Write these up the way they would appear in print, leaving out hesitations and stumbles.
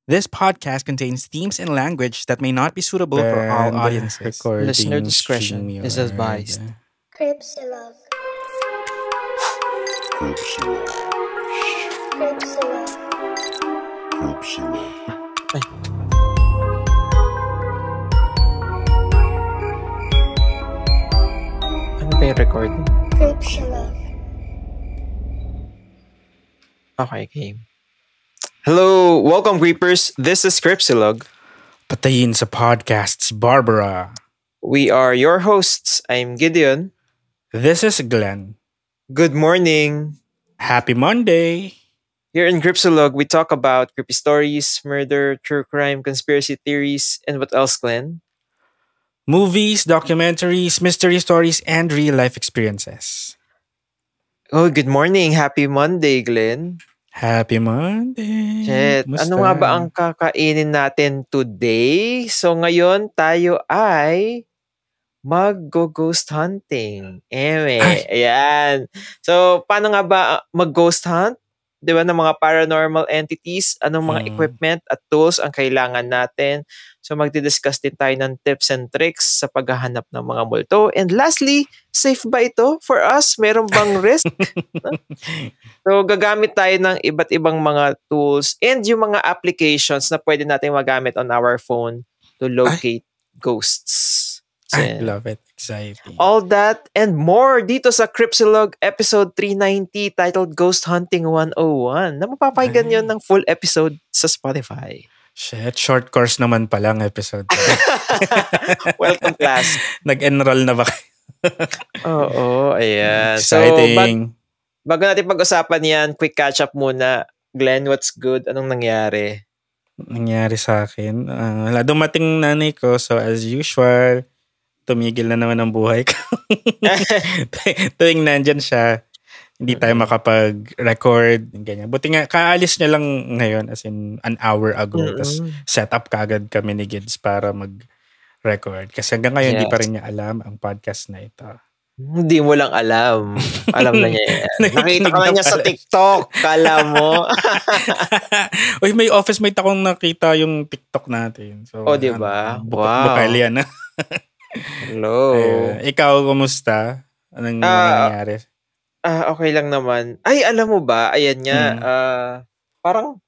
This podcast contains themes and language that may not be suitable for all And audiences. Listener recording discretion is StreamYard. advised. Cripsilog. Cripsilog. Ano ba yung recording? Cripsilog. Okay, game. Hello, welcome creepers. This is Cripsilog. Patayin sa podcasts, Barbara. We are your hosts. I'm Gideon. This is Glenn. Good morning. Happy Monday. Here in Cripsilog, we talk about creepy stories, murder, true crime, conspiracy theories, and what else, Glenn? Movies, documentaries, mystery stories, and real-life experiences. Oh, good morning. Happy Monday, Glenn. Happy Monday. Shit. Kumusta? Ano nga ba ang kakainin natin today? So ngayon tayo ay mag-ghost hunting. Ayan. So paano nga ba mag-ghost hunt? 'Di ba, ng mga paranormal entities, anong mga equipment at tools ang kailangan natin? So magdi-discuss din tayo ng tips and tricks sa paghahanap ng mga multo. And lastly, safe ba ito for us? Meron bang risk? So gagamit tayo ng iba't ibang mga tools and yung mga applications na pwede natin magamit on our phone to locate ghosts. I love it. Exciting. All that and more dito sa Cripsilog episode 390 titled Ghost Hunting 101 na mapapakinggan yun ng full episode sa Spotify. Shit, short course naman palang episode. Welcome class. Nag-enroll na ba kayo? Oo, ayan. Exciting. So, bago natin pag-usapan yan, quick catch-up muna. Glenn, what's good? Anong nangyari? Nangyari sa akin. Wala, dumating nanay ko. So, as usual, tumigil na naman ang buhay ko. Tuwing nandyan siya, hindi tayo makapag-record. Ganyan. Buti nga, kaalis niya lang ngayon, as in an hour ago. Tapos set up kagad kami ni Gids para mag-record. Kasi hanggang ngayon, hindi pa rin niya alam ang podcast na ito. Hindi mo lang alam. Alam na niya yan. Nakita ka na niya sa TikTok. Kala mo. Uy, may office mate akong nakita yung TikTok natin. So, oh, diba? Wow. Bukal yan. Hello. Ikaw, kumusta? Anong nangyayari? Okay lang naman. Ay, alam mo ba? Ayan nga. Parang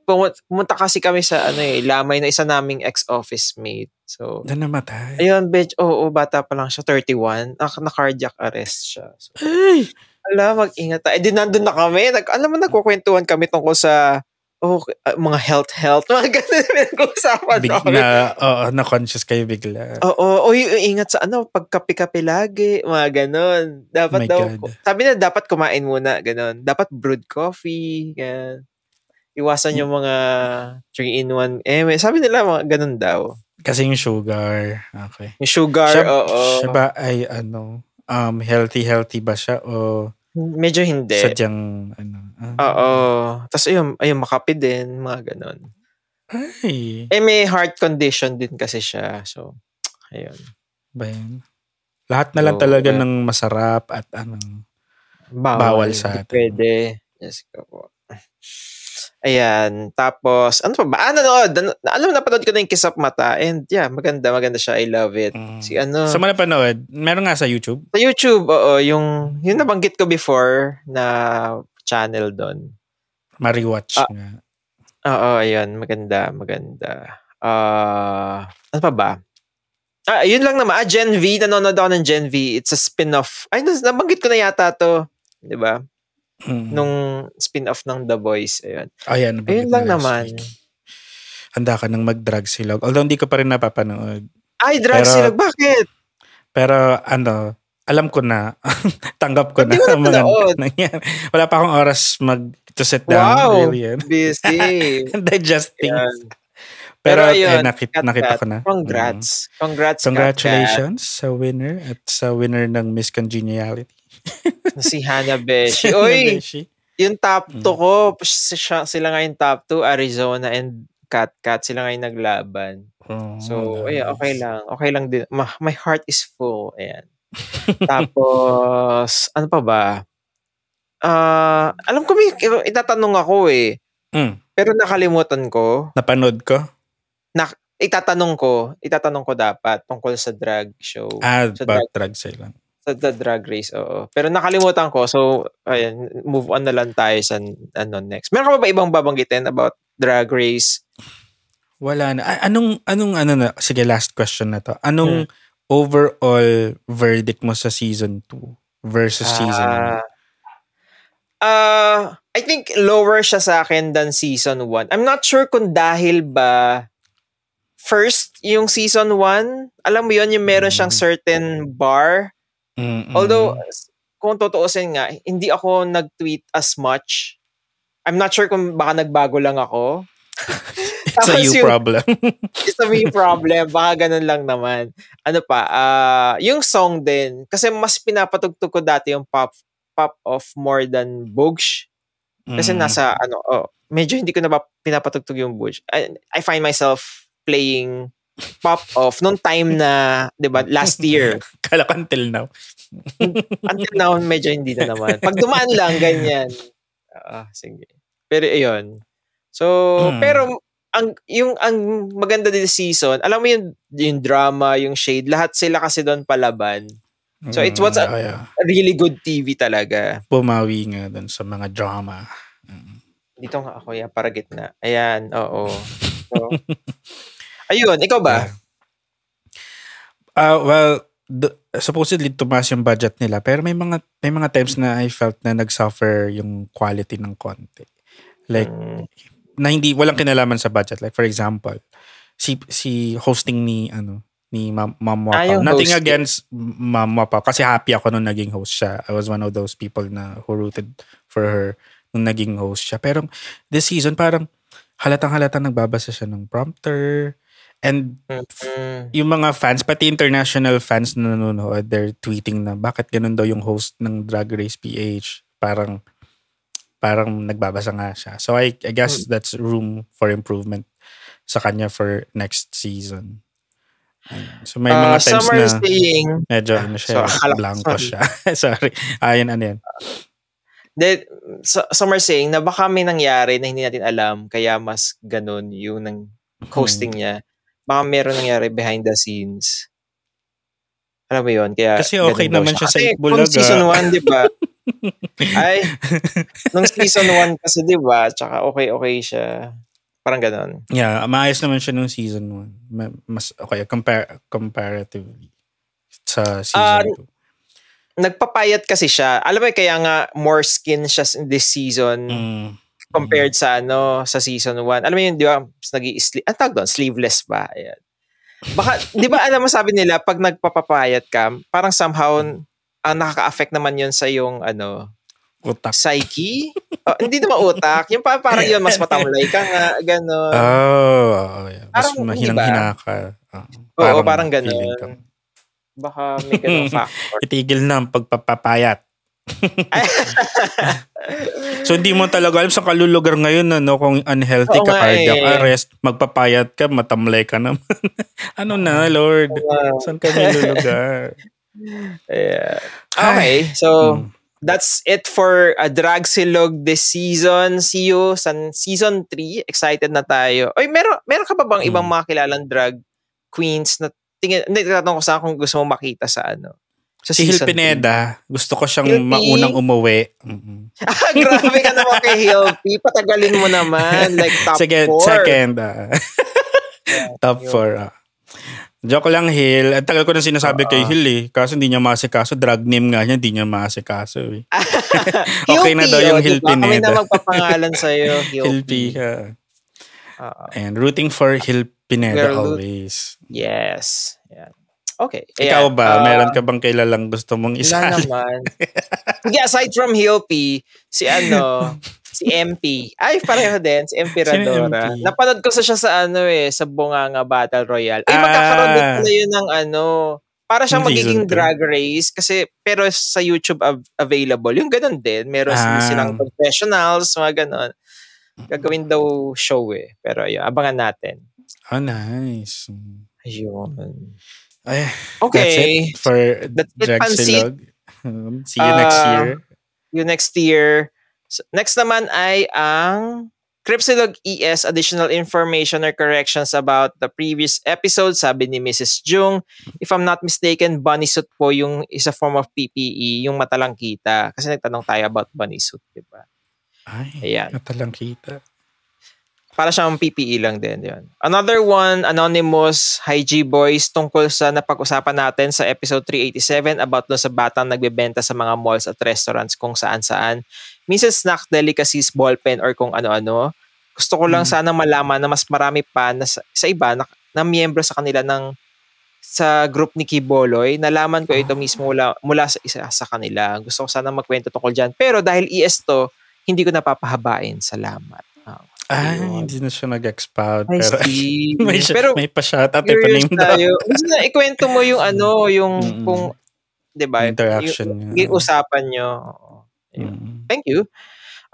pumunta kasi kami sa lamay na isa naming ex-office mate. So, na namatay. Ayun, bitch. Oo, bata pa lang siya. 31. Na-cardiac arrest siya. So, ay! Mag-ingat tayo. Di nandun na kami. Alam mo, nagkukwentuhan kami tungkol sa mga health. Mga ganun pinag-uusapan namin. Na-conscious kayo bigla. Oo. Ingat sa pagkape-kape lagi. Mga ganun. Dapat sabi na dapat kumain muna. Ganun. Dapat brewed coffee. Ganun. Iwasan yung mga 3-in-1. Sabi nila mga ganun daw. Kasi yung sugar. Okay. Yung sugar, oo. Siya ba ay healthy ba siya o medyo hindi. Sadyang Oo. Tapos ayun, makape din, mga ganun. Ay. May heart condition din kasi siya. So, ayun. Ba yan? Lahat na lang talaga ng masarap at bawal sa atin. Pwede. Yes, po. Ayan. Tapos, ano pa ba? Nanood. Alam mo, napanood ko na yung Kiss of Mata. And yeah, maganda siya. I love it. Sa mga napanood, meron nga sa YouTube? Sa YouTube, oo. Yung nabanggit ko before na channel doon. Ma-rewatch nga. Oo, ayun. Maganda. Ano pa ba? Yun lang naman. Gen V. Nanonood ako ng Gen V. It's a spin-off. Ay, nabanggit ko na yata to. Diba? Nung spin-off ng The Boys. Ayun. Ayan lang naman. Handa ka nang mag-drug silog. Although hindi ko pa rin napapanood. Ay, drug silog. Bakit? Pero alam ko na. Tanggap ko na. Wala pa akong oras to sit down. Wow. Really, busy. Digesting. Yan. Pero ayun, nakita ko na. Congrats. Congratulations sa winner at sa winner ng Miss Congeniality. Si Hannah Beshi. Oy, yung top 2 ko, sila nga yung top 2, Arizona and Cat. Sila nga yung naglaban. So, okay lang. Okay lang din. My heart is full. Ayan. Tapos, ano pa ba? Alam ko may itatanong ako eh. Pero nakalimutan ko. Napanood ko? Itatanong ko dapat tungkol sa drag show. About drag sila. Sa the drag race, oo. Pero nakalimutan ko. So, ayan, move on na lang tayo sa next. Meron ka ba ibang babanggitin about drag race? Wala na. Anong na? Sige, last question na to. Anong overall verdict mo sa season 2 versus season 1? I think lower siya sa akin than season 1. I'm not sure kung dahil ba first, yung season 1, alam mo yun, yung meron siyang certain bar. Although, kung tutuusin nga, hindi ako nag-tweet as much. I'm not sure kung baka nagbago lang ako. It's a you problem. It's a me problem. Baka ganun lang naman. Ano pa, yung song din, kasi mas pinapatugtog ko dati yung Pop of More Than Boogsh. Kasi nasa, medyo hindi ko na pinapatugtog yung Boogsh. I find myself playing Pop Off nung time na, di ba, last year. Kala ko until now. Until now, medyo hindi na naman. Pag dumaan lang, ganyan. Sige. Pero ayun. So, pero ang maganda din season, alam mo yung drama, yung shade, lahat sila kasi doon palaban. So it was a really good TV talaga. Pumawi nga doon sa mga drama. Dito nga ako, para gitna. Ayan, oo. So, ayun, ikaw ba? Well, supposedly tumaas yung budget nila, pero may mga times na I felt na nag-suffer yung quality ng konti. Like na walang kinalaman sa budget. Like for example, si hosting ni Ma'am Wapao. Nothing against Ma'am Wapao kasi happy ako nung naging host siya. I was one of those people na who rooted for her nung naging host siya. Pero this season parang halatang-halata nagbabasa siya ng prompter. And yung mga fans, pati international fans na nanonood, they're tweeting na bakit ganun daw yung host ng Drag Race PH. Parang nagbabasa nga siya. So I guess that's room for improvement sa kanya for next season. So may mga times na medyo blanco siya. Sorry. Ano yan? Some are saying na baka may nangyari na hindi natin alam kaya mas ganun yung ng hosting niya. Baka meron nangyari behind the scenes. Alam mo yun? Kaya kasi okay naman siya sa Itbulaga. Kung season 1, di ba? Ay, nung season 1 kasi, di ba? Tsaka okay siya. Parang ganun. Yeah, maayos naman siya nung season 1. Mas okay, comparatively sa season 2. Nagpapayat kasi siya. Alam mo, kaya nga more skin siya in this season compared sa sa season 1. Alam mo yun, di ba? Ang tawag doon, sleeveless ba? Ayan. Baka, di ba alam mo sabi nila, pag nagpapapayat ka, parang somehow, nakaka-affect naman yun sa yung, utak. Psyche? Hindi naman utak. Yung parang yun, mas matamlay ka nga, gano'n. Yeah. Mas mahinang-hina ka. Parang gano'n. Baka may gano'ng factor. Itigil na ang pagpapapayat. So hindi mo talaga alam sa kalulugar ngayon kung unhealthy ka, cardiac arrest, magpapayat ka, matamlay ka naman. Ano na, Lord? Saan ka may lulugar? Yeah. Okay, so that's it for Drag Silog this season. See you sa season 3. Excited na tayo. Oy, meron ka ba bang ibang mga kilalang drag queens na tinatanong ko sa kung gusto mo makita sa sa si Hil Pineda, gusto ko siyang maunang umuwi. Grabe ka naman kay Hilpy. Patagalin mo naman. Like top 4. Sige, second. Top 4. Joke lang, Hil. Ang tagal ko nang sinasabi kay Hil Kaso hindi niya maasikaso. Drag name nga niya, hindi niya maasikaso Okay na daw yung Hil Pineda. Kami na magpapangalan sa'yo, Hilpy. And rooting for Hil Pineda always. Yes. Yeah. Okay. Ikaw ba? Meron ka bang kilalang gusto mong isali? Wala naman. Sige, aside from Hilpy, si MP. Ay, pareho din. Si MP Radora. Napanood ko siya sa sa Bunganga Battle Royale. Ay, magkakaroon din pala yun ng para siyang magiging drag race pero sa YouTube available. Yung ganun din. Meron silang confessionals, mga ganun. Gagawin daw show Pero ayun, abangan natin. Oh, nice. Ayun. Okay. That's it for Drag Silog. See you next year. See you next year. So, next naman ay ang Cripsilog ES, additional information or corrections about the previous episode, sabi ni Mrs. Jung. If I'm not mistaken, bunny suit po yung is a form of PPE, yung matalang kita. Kasi nagtanong tayo about bunny suit, di ba? Ay, Ayan. matalang kita. Para siyang PPE lang din. Yun. Another one, Anonymous, Hi G Boys, tungkol sa napag-usapan natin sa episode 387 about doon sa batang nagbebenta sa mga malls at restaurants kung saan-saan. Minsan snack delicacies, ballpen, or kung ano-ano. Gusto ko lang sana malaman na mas marami pa na sa iba na miyembro sa kanila sa group ni Kiboloy. Nalaman ko ito mismo mula sa isa sa kanila. Gusto ko sana magkwento tungkol dyan. Pero dahil ES to, hindi ko napapahabain. Salamat. Hindi na siya nag-expound. I Pero, see. pero may pa-shoutout. Curious tayo. Gusto na ikwento mo yung kung, di ba? Interaction. Yung usapan nyo. Thank you.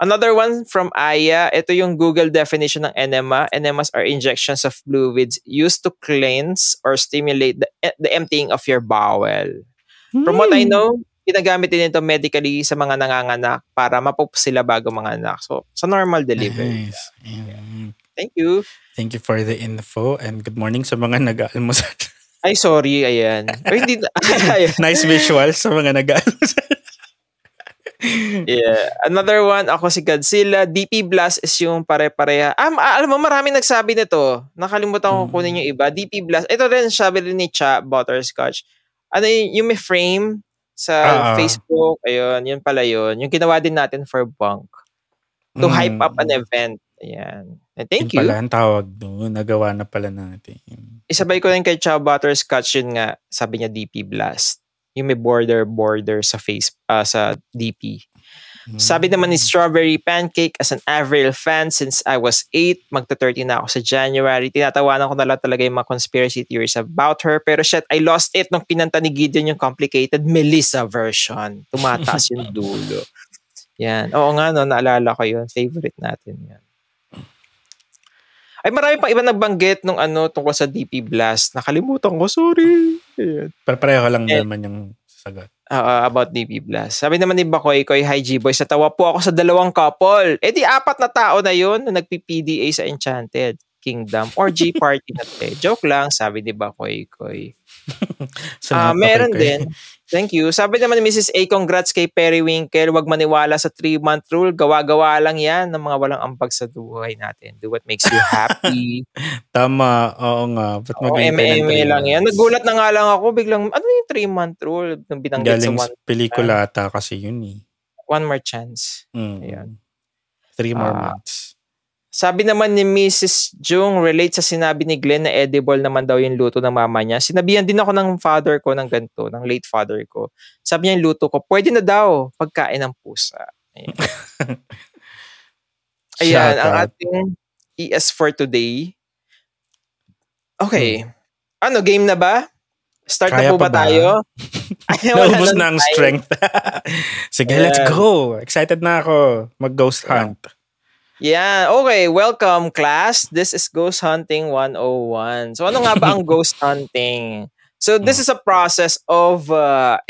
Another one from Aya. Ito yung Google definition ng enema. Enemas are injections of fluids used to cleanse or stimulate the emptying of your bowel. From what I know, ginagamit din ito medically sa mga nanganganak para mapup sila bago mga anak. So, sa normal delivery. Nice. Yeah. Thank you. Thank you for the info and good morning sa mga nag-aalmusal. Ay, sorry. Ayan. Hindi. Nice visual sa mga nag-aalmusal. Yeah. Another one, ako si Godzilla. DP Blast is yung pare-pareha. Alam mo, marami nagsabi nito. Nakalimutan ko kunin yung iba. DP Blast. Ito rin, sabi rin ni Cha Butterscotch. Ano yung may frame sa Facebook, ayun, yun pala yun. Yung ginawa din natin for Bunk. To hype up an event. Ayan. And thank you. Yung pala ang tawag doon. Nagawa na pala natin. Isabay ko rin kay Chow Butterscotch yun nga, sabi niya DP Blast. Yung may border sa sa DP. Sabi naman ni Strawberry Pancake, as an Avril fan since I was 8, magta-30 na ako sa January. Tinatawanan ko na lang talaga yung mga conspiracy theories about her. Pero shit, I lost it nung pinanta ni Gideon yung complicated Melissa version. Tumataas yung dulo. Yan. Oo nga, no, naalala ko yun. Favorite natin yan. Ay, marami pang iba nagbanggit nung tungkol sa DP Blast. Nakalimutan ko, sorry. Ayan. Pero pareho lang naman yung sagot. About DP Blast. Sabi naman ni Bakoy, Hi G-Boys, natawa po ako sa 2 couple. Di 4 na tao na yun na nagpi-PDA sa Enchanted Kingdom or G-Party na te. Joke lang, sabi ni Bakoy. Meron din. Thank you. Sabi naman ni Mrs. A, congrats kay Periwinkle. Huwag maniwala sa 3-month rule. Gawa-gawa lang yan ng mga walang ambag sa buhay natin. Do what makes you happy. Tama. Oo nga. Ba't eme lang yan. Nagulat na nga lang ako. Biglang, ano yung 3-month rule? Nung binanggit galing sa pelikula ata kasi yun eh. One more chance. Ayan. 3 more months. Sabi naman ni Mrs. Jung, relate sa sinabi ni Glenn na edible naman daw yung luto ng mama niya. Sinabihan din ako ng father ko ng ganito, ng late father ko. Sabi niya yung luto ko, pwede na daw pagkain ng pusa. Ayan, ang ating ES for today. Okay. Game na ba? Start Kaya na po ba tayo? Naubos na ang strength. Sige, let's go. Excited na ako mag-ghost hunt. Yeah, okay. Welcome, class. This is Ghost Hunting 101. So, ano nga ba ang ghost hunting? So, this is a process of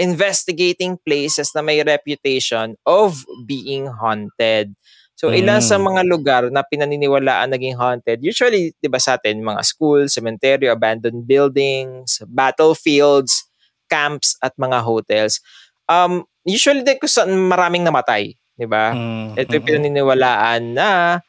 investigating places na may reputation of being haunted. So, ilan sa mga lugar na pinaniniwalaan naging haunted, usually, di ba sa atin, mga schools, cemetery, abandoned buildings, battlefields, camps, at mga hotels. Usually, kung saan maraming namatay. Diba? Ito yung pinaniniwalaan na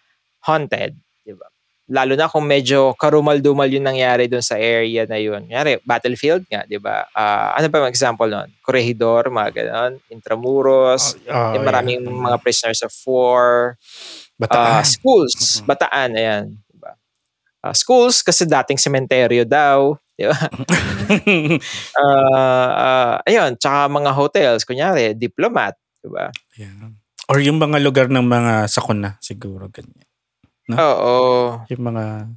haunted. Diba? Lalo na kung medyo karumal-dumal yung nangyari dun sa area na yun. Kunyari, battlefield nga, diba? Ano ba yung example nun? Corregidor, mga ganon. Intramuros. Maraming mga prisoners of war. Bataan. Schools. Bataan, ayan. Diba? Schools, kasi dating sementeryo daw. Diba? Ayun, tsaka mga hotels. Kunyari, diplomat. Diba? Yeah. Or yung mga lugar ng mga sakuna, siguro, ganyan. No? Oo. Yung mga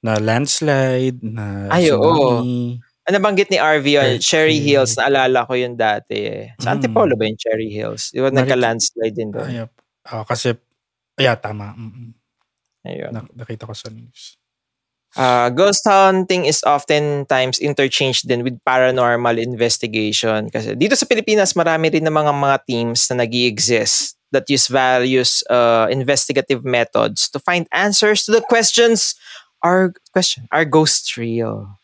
na landslide, na tsunami. Ano banggit ni RV yun? Cherry Hills, naalala ko yun dati eh. Sa Antipolo ba yung Cherry Hills? Di ba nagka-landslide din doon? Kasi, tama. Ayun. Nakita ko sa news. Ghost hunting is oftentimes interchanged din with paranormal investigation kasi dito sa Pilipinas marami rin ng mga teams na nag-i-exist that use various investigative methods to find answers to the questions, are ghosts real?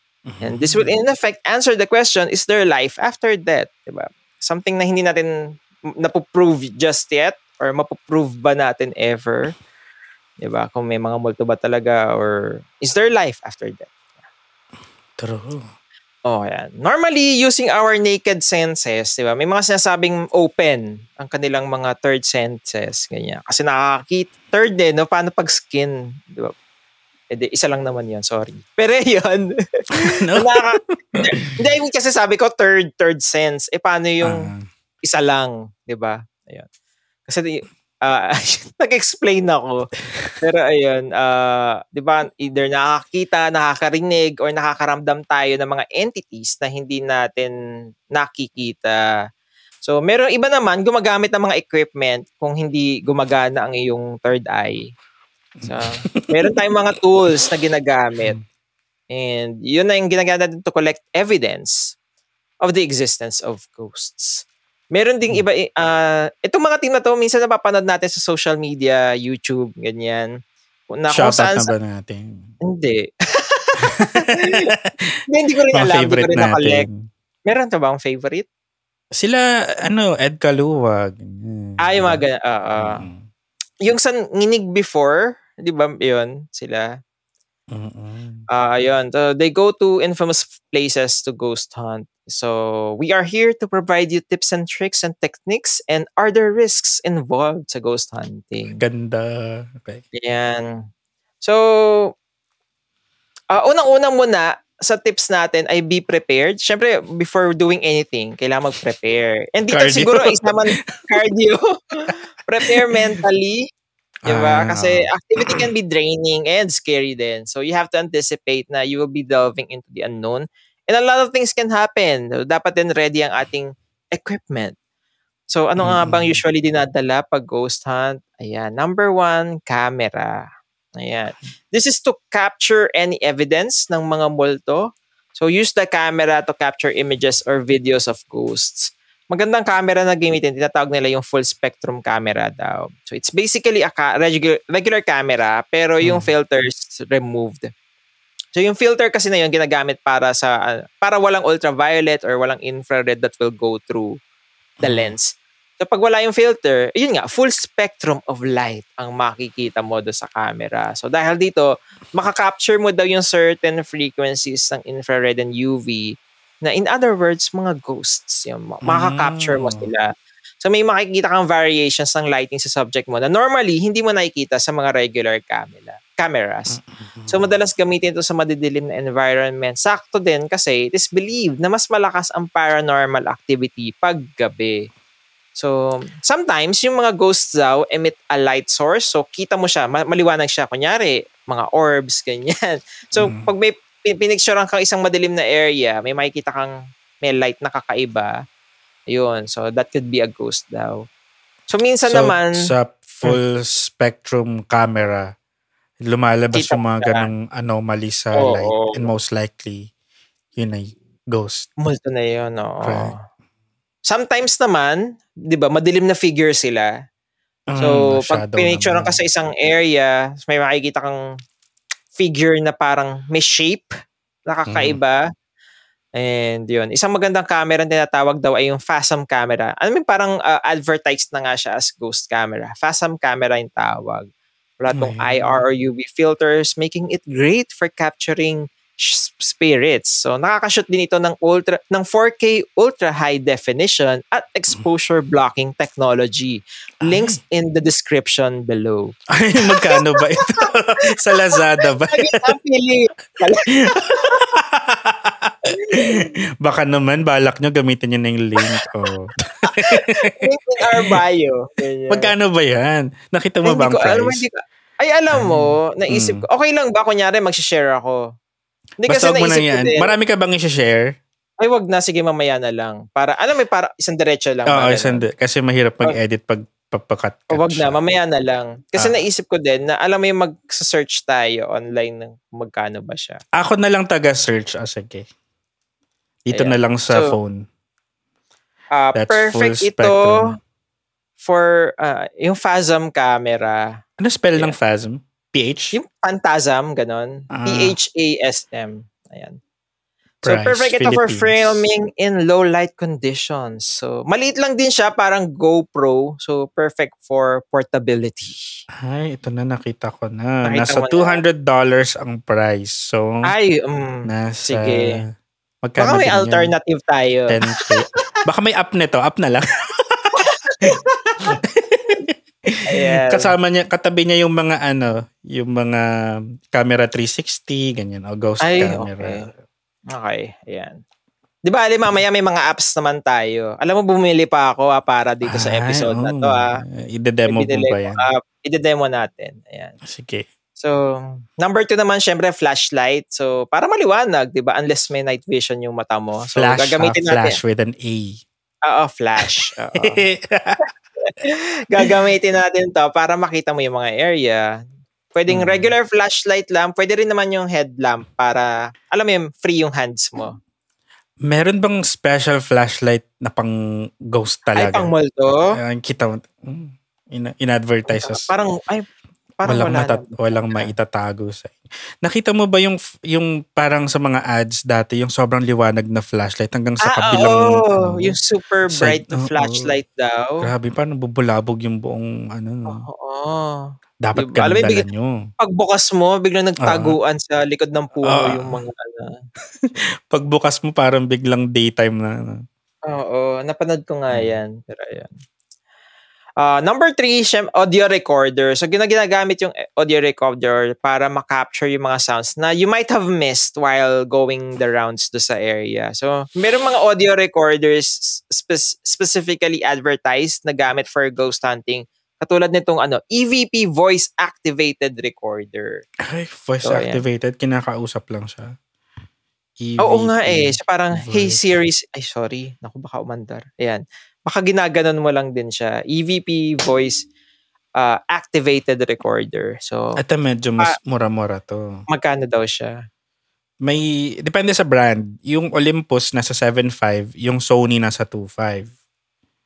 And this will in effect answer the question, is there life after death? Diba? Something na hindi natin napoprove just yet, or mapoprove ba natin ever? Diba? Kung may mga multo ba talaga, or is there life after death? True. Oh, yan. Normally, using our naked senses, di ba? May mga sinasabing open ang kanilang mga third senses. Ganyan. Kasi nakakakita. Third din, no? Paano pag skin? Di ba? Isa lang naman yan, sorry. Pero yun. No? Hindi, kasi sabi ko third sense. Paano yung isa lang? Di ba? Ayun. Kasi nag-explain ako. Pero ayun, di ba, either nakakita, nakakarinig, or nakakaramdam tayo ng mga entities na hindi natin nakikita. So, meron iba naman gumagamit ng mga equipment kung hindi gumagana ang iyong third eye. So, meron tayong mga tools na ginagamit. And yun na yung ginagamit natin to collect evidence of the existence of ghosts. Meron ding iba, itong mga team na to, minsan napapanood natin sa social media, YouTube, ganyan. Shoutout na ba natin? Hindi. Hindi ko rin alam. Hindi ko rin na-collect. Meron ka ba ang favorite? Sila, Ed Kaluwag. Yung mga ganyan. Yung sa Nginig Before, di ba yun, sila? Ayun. So, they go to infamous places to ghost hunt. So, we are here to provide you tips and tricks and techniques, and are there risks involved sa ghost hunting? Ganda. Okay. Yan. So, unang-una muna sa tips natin ay be prepared. Siyempre, before doing anything, kailangan mag-prepare. And dito siguro isa man cardio. Prepare mentally. Diba? Kasi activity can be draining and scary din. So, you have to anticipate na you will be delving into the unknown. And a lot of things can happen. So, dapat din ready ang ating equipment. So, ano nga bang usually dinadala pag ghost hunt? Ayan. Number 1, camera. Ayan. This is to capture any evidence ng mga multo. So, use the camera to capture images or videos of ghosts. Magandang camera na gamitin, tinatawag nila yung full spectrum camera daw. So, it's basically a regular camera, pero yung filters removed. So, yung filter kasi na yun ginagamit para walang ultraviolet or walang infrared that will go through the lens. So, pag wala yung filter, yun nga, full spectrum of light ang makikita mo do sa camera. So, dahil dito, makakapture mo daw yung certain frequencies ng infrared and UV na in other words, mga ghosts. Yung makakapture mo sila. So, may makikita kang variations ng lighting sa subject mo na normally, hindi mo nakikita sa mga regular cameras. So, madalas gamitin ito sa madidilim na environment. Sakto din kasi it is believed na mas malakas ang paranormal activity pag gabi. So, sometimes, yung mga ghosts daw emit a light source. So, kita mo siya, maliwanag siya. Kunyari, mga orbs, ganyan. So, pag may pinicturean kang isang madilim na area, may makikita kang may light na kakaiba. Ayun. So, that could be a ghost daw. So, minsan naman... sa full spectrum camera, lumalabas yung mga ganong anomaly sa light. And most likely, yun ay ghost. Multo na yun, oo. Right. Sometimes naman, di ba, madilim na figure sila. So, pag pinicturean ka sa isang area, may makikita kang figure na parang may shape, nakakaiba. And yun, isang magandang camera na tinatawag daw ay yung Phasm camera. Parang advertised na nga siya as ghost camera. Phasm camera yung tawag. Wala tong IR or UV filters, making it great for capturing spirits. So, nakakashoot din ito ng 4K ultra high definition at exposure blocking technology. Links in the description below. Ay, magkano ba ito? Sa Lazada ba? Baka naman, balak nyo, gamitin nyo na yung link. Oh. Link in our bio. Magkano ba yan? Nakita mo ba ang price? Alam mo, naisip ko, okay lang ba, kunyari, mag-share ako? Hindi, basta huwag mo na yan. Marami ka bang i-share? Ay, wag na. Sige, mamaya na lang. Para isang diretso lang. Oo, kasi mahirap mag-edit pag papakat. Wag na, mamaya na lang. Kasi naisip ko din na alam mo yung mag-search tayo online ng magkano ba siya. Ako na lang taga-search. Sige. Dito na lang sa phone. That's perfect ito. yung Phasm camera. Ano spell ng Phasm? PH? Yung Phantasm, ganon. PHASM. Ayan. So, Price, perfect ito for Philippines. filming in low light conditions. So, maliit lang din siya, parang GoPro. So, perfect for portability. Ay, ito na nakita ko na. Nakita Nasa mo $200 ang price. So, nasa... sige. Magkano Baka may din alternative tayo. 10K. Baka may app nito. App na lang. Ayan. Kasama niya, katabi niya yung mga camera 360, ganyan. O ghost camera. Okay. Ayan. Di ba, mamaya may mga apps naman tayo. Alam mo, bumili pa ako para dito sa episode na to. Ide-demo mo ba yan? Ide-demo natin. Ayan. Sige. So, number 2 naman, syempre, flashlight. So, para maliwanag, di ba? Unless may night vision yung mata mo. So, gagamitin natin. Flash with an A. Flash. Gagamitin natin to para makita mo yung mga area. Pwedeng regular flashlight lang. Pwede rin naman yung headlamp para, alam mo yung free yung hands mo. Meron bang special flashlight na pang ghost talaga? Ay, pang multo? Kita mo, in-advertise as... Parang walang maitatago sa inyo. Nakita mo ba yung parang sa mga ads dati, yung sobrang liwanag na flashlight hanggang sa kabilang... yung super bright na flashlight daw. Grabe, parang bubulabog yung buong Dapat diba? ganun dala nyo. Pagbukas mo, biglang nagtaguan sa likod ng puno yung mga Pagbukas mo, parang biglang daytime na. Oo, napanood ko nga yan. Pero ayan. Number 3, audio recorder. So, ginagamit yung audio recorder para makapture yung mga sounds na you might have missed while going the rounds do sa area. So, meron mga audio recorders specifically advertised na gamit for ghost hunting. Katulad nitong EVP voice activated recorder. Ay, voice activated? Kinakausap lang siya. EVP, oo nga So, parang, hey Siri. Ay, sorry. Naku, baka umandar. Ayan. Baka ginaganon mo lang din siya. EVP voice activated recorder. So, ito medyo mas mura-mura to. Magkano daw siya? Depende sa brand. Yung Olympus nasa 7.5, yung Sony nasa 2.5.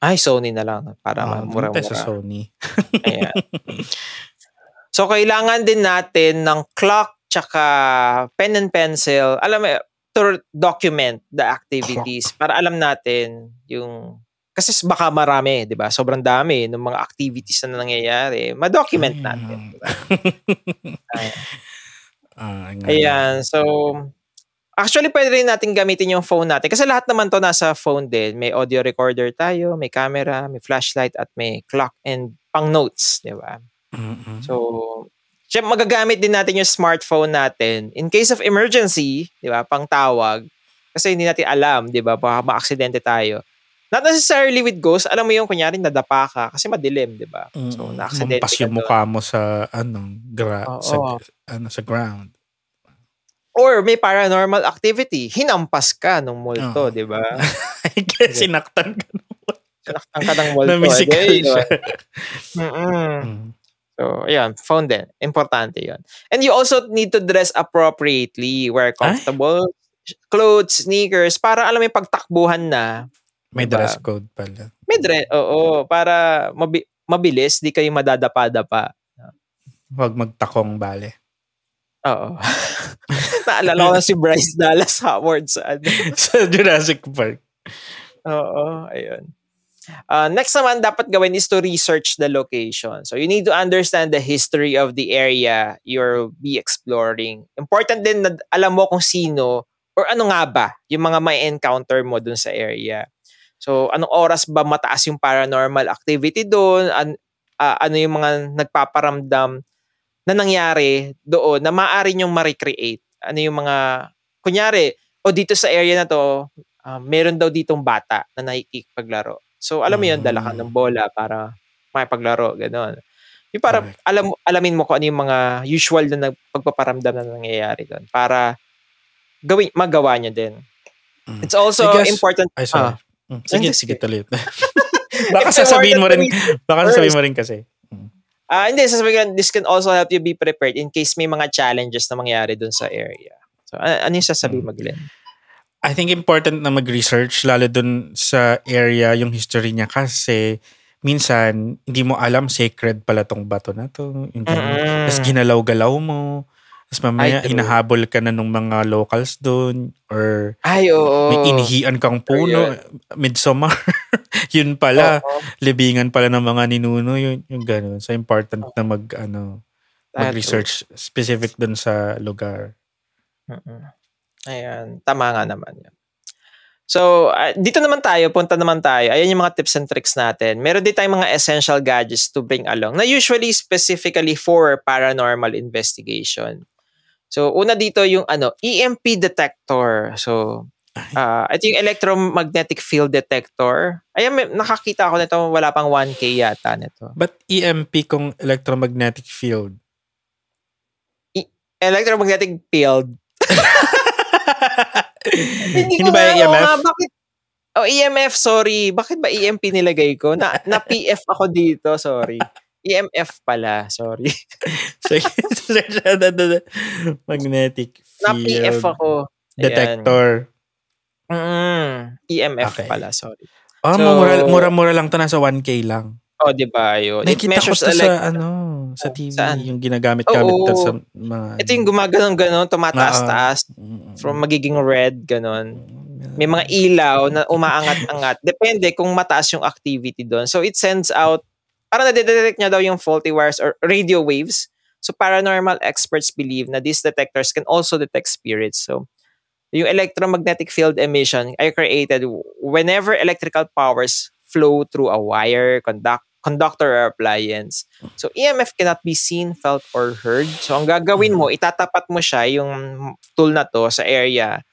Ay, Sony na lang. Para mura-mura. Sa Sony. Ayan. So, kailangan din natin ng clock tsaka pen and pencil. Alam mo, to document the activities. Para alam natin yung... Kasi baka marami, di ba? Sobrang dami ng mga activities na nangyayari. Ma-document natin. Diba? Ayan. So, actually, pwede rin natin gamitin yung phone natin. Kasi lahat naman to nasa phone din. May audio recorder tayo, may camera, may flashlight, at may clock and pang notes, di ba? So, magagamit din natin yung smartphone natin in case of emergency, di ba? Pang tawag. Kasi hindi natin alam, di ba? Baka ma-aksidente tayo. Not necessarily with ghosts. Alam mo yung kunyari nadapa ka kasi madilim, di ba? So, na-aksidente Mampas yung mukha mo sa sa ground. Or may paranormal activity. Hinampas ka nung multo, di ba? Sinaktan ka ng multo. Sinaktan ka ng multo. Namisikal siya. So, ayan, phone din. Importante yun. And you also need to dress appropriately. Wear comfortable clothes, sneakers, para alam mo yung pagtakbuhan na. May dress code pala. May dress, oo. Para mabilis, di kayo madadapa-dapa. Huwag magtakong bale. Oo. Naalala ko na si Bryce Dallas Howard sa Jurassic Park. Oo, ayun. Next naman, dapat gawin is to research the location. So, you need to understand the history of the area you'll be exploring. Important din na alam mo kung sino or ano nga ba yung mga may encounter mo dun sa area. So, anong oras ba mataas yung paranormal activity doon? Ano yung mga nagpaparamdam na nangyari doon na maaari nyong ma-recreate? Ano yung mga, kunyari, dito sa area na to, meron daw ditong bata na nakikipaglaro. So, alam mo yun, dala ka ng bola para makipaglaro, gano'n. Yung para alamin mo kung ano yung mga usual na pagpaparamdam na nangyayari doon para magawa nyo din. It's also important. Sige, tuloy. Baka sasabihin mo rin kasi. Hindi, sasabihin, this can also help you be prepared in case may mga challenges na mangyari dun sa area. So, ano yung sasabihin mo, Glenn? I think important na mag-research, lalo dun sa area, yung history niya kasi minsan, hindi mo alam sacred pala tong bato na to. Yung ganun. Tapos ginalaw-galaw mo. Tapos mamaya, Ay, true. hinahabol ka na ng mga locals doon. Or Ay, oo. may inihian kang puno. Midsummer. Yun pala. Oo. Libingan pala ng mga ninuno. Yung ganun. So, important na mag-research specific doon sa lugar. Ayan. Tama nga naman yan. So, dito naman tayo, punta naman tayo. Ayan yung mga tips and tricks natin. Meron din tayong mga essential gadgets to bring along na usually specifically for paranormal investigation. So, una dito yung EMP detector. So, ito yung electromagnetic field detector. Ayan, nakakita ako nito, wala pang 1K yata nito. But EMP kung electromagnetic field? Electromagnetic field. Hindi ba EMF? Bakit? EMF, sorry. Bakit ba EMP nilagay ko? Na PF ako dito, sorry. EMF pala, sorry. Magnetic field. Na PF ako. Detector. EMF pala, sorry. Mura-mura lang to, nasa 1K lang. Diba yun? Nakikita ko sa sa TV, saan? yung ginagamit-gamit sa mga... Ito yung gumaganon-ganon, tumataas-taas, from magiging red, ganon. May mga ilaw na umaangat-angat. Depende kung mataas yung activity doon. So it sends out, parang nadedetect niya daw yung faulty wires or radio waves. So paranormal experts believe na these detectors can also detect spirits. So yung electromagnetic field emission are created whenever electrical powers flow through a wire, conductor or appliance. So, EMF cannot be seen, felt, or heard. So, ang gagawin mo, itatapat mo siya, yung tool na to, sa area